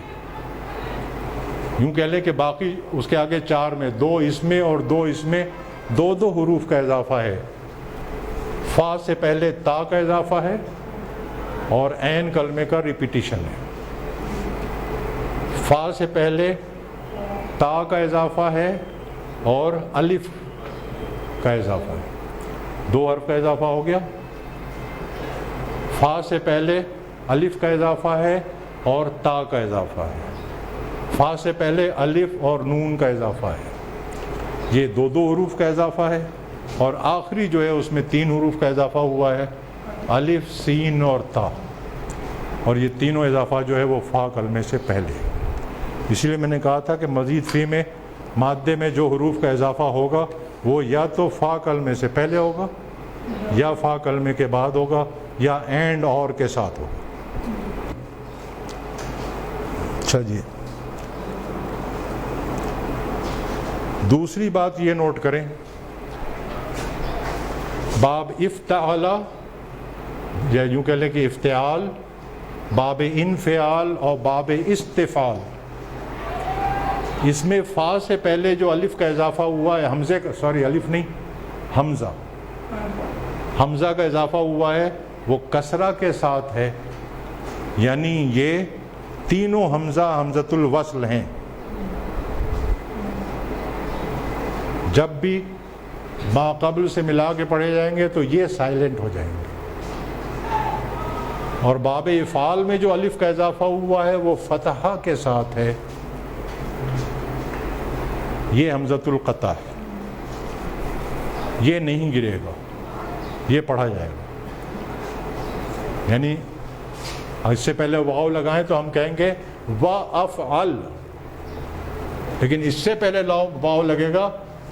یوں کہہ لیں کہ باقی اس کے آگے چار میں، دو اس میں اور دو اس میں، دو دو حروف کا اضافہ ہے. فا سے پہلے تا کا اضافہ ہے اور عین کلمے کا ریپیٹیشن ہے. فا سے پہلے تا کا اضافہ ہے اور الف کا اضافہ ہے. دو حرف کا اضافہ ہو گیا. فا سے پہلے الف کا اضافہ ہے اور تا کا اضافہ ہے. فا سے پہلے الف اور نون کا اضافہ ہے. یہ دو دو حروف کا اضافہ ہے. اور آخری جو ہے اس میں تین حروف کا اضافہ ہوا ہے، الف، سین اور تا. اور یہ تینوں اضافہ جو ہے وہ فا کلمے سے پہلے. اسی لیے میں نے کہا تھا کہ مزید فی میں مادے میں جو حروف کا اضافہ ہوگا وہ یا تو فا کلمے سے پہلے ہوگا یا فا کلمے کے بعد ہوگا یا اینڈ اور کے ساتھ ہوگا. اچھا جی، دوسری بات یہ نوٹ کریں، باب افتعال، یا یوں کہہ لیں کہ افتعال، باب انفعال اور باب استفعال، اس میں فا سے پہلے جو الف کا اضافہ ہوا ہے، حمزے کا، سوری الف نہیں، حمزہ، حمزہ کا اضافہ ہوا ہے، وہ کسرہ کے ساتھ ہے. یعنی یہ تینوں حمزہ حمزۃ الوصل ہیں. جب بھی ما قبل سے ملا کے پڑھے جائیں گے تو یہ سائلنٹ ہو جائیں گے. اور باب افعال میں جو الف کا اضافہ ہوا ہے وہ فتحہ کے ساتھ ہے، یہ حمزۃ القطع ہے، یہ نہیں گرے گا، یہ پڑھا جائے گا. یعنی اس سے پہلے واو لگائیں تو ہم کہیں گے وَأَفْعَلْ، لیکن اس سے پہلے واو لگے گا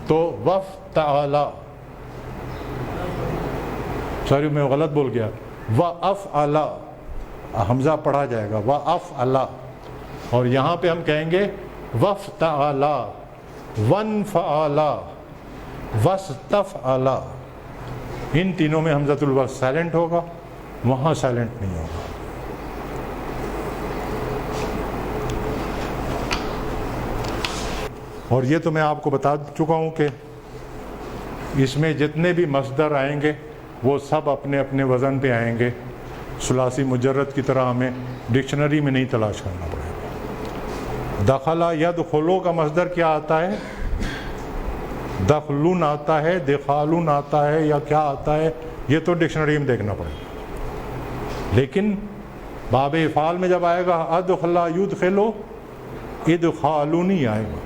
تو وَفْتَعَلَ. سوری میں غلط بول گیا، وَأَفْعَلَ حمزہ پڑھا جائے گا، وَأَفْعَلَ. اور یہاں پہ ہم کہیں گے وَفْتَعَلَ، وَانْفَعَلَ، وَاسْتَفْعَلَ. ان تینوں میں حمزۃ الوصل سائلنٹ ہوگا، وہاں سائلنٹ نہیں ہوگا. اور یہ تو میں آپ کو بتا چکا ہوں کہ اس میں جتنے بھی مصدر آئیں گے وہ سب اپنے اپنے وزن پہ آئیں گے. ثلاثی مجرد کی طرح ہمیں ڈکشنری میں نہیں تلاش کرنا پڑے گا. دخلا یدخلو کا مصدر کیا آتا ہے؟ دخلون آتا ہے، دخالون آتا ہے، یا کیا آتا ہے؟ یہ تو ڈکشنری میں دیکھنا پڑے گا. لیکن باب افعال میں جب آئے گا ادخلا یدخلو، ادخالونی آئے گا.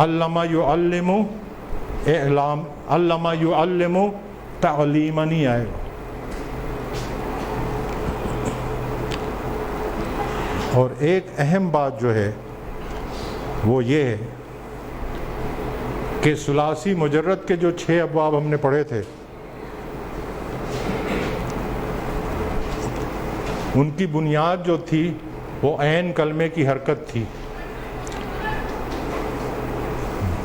علم یعلم اعلام، علم یعلم تعلیما نہیں آئے گا. اور ایک اہم بات جو ہے وہ یہ ہے کہ ثلاثی مجرد کے جو 6 ابواب ہم نے پڑھے تھے ان کی بنیاد جو تھی وہ عین کلمے کی حرکت تھی.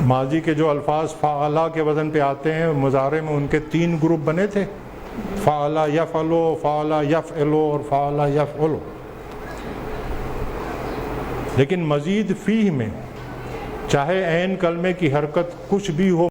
ماضی کے جو الفاظ فعلا کے وزن پہ آتے ہیں مضارع میں ان کے 3 گروپ بنے تھے، فعلا یفعلو، فعلا یفعلو اور فعلا یفعلو. لیکن مزید فیہ میں چاہے عین کلمے کی حرکت کچھ بھی ہو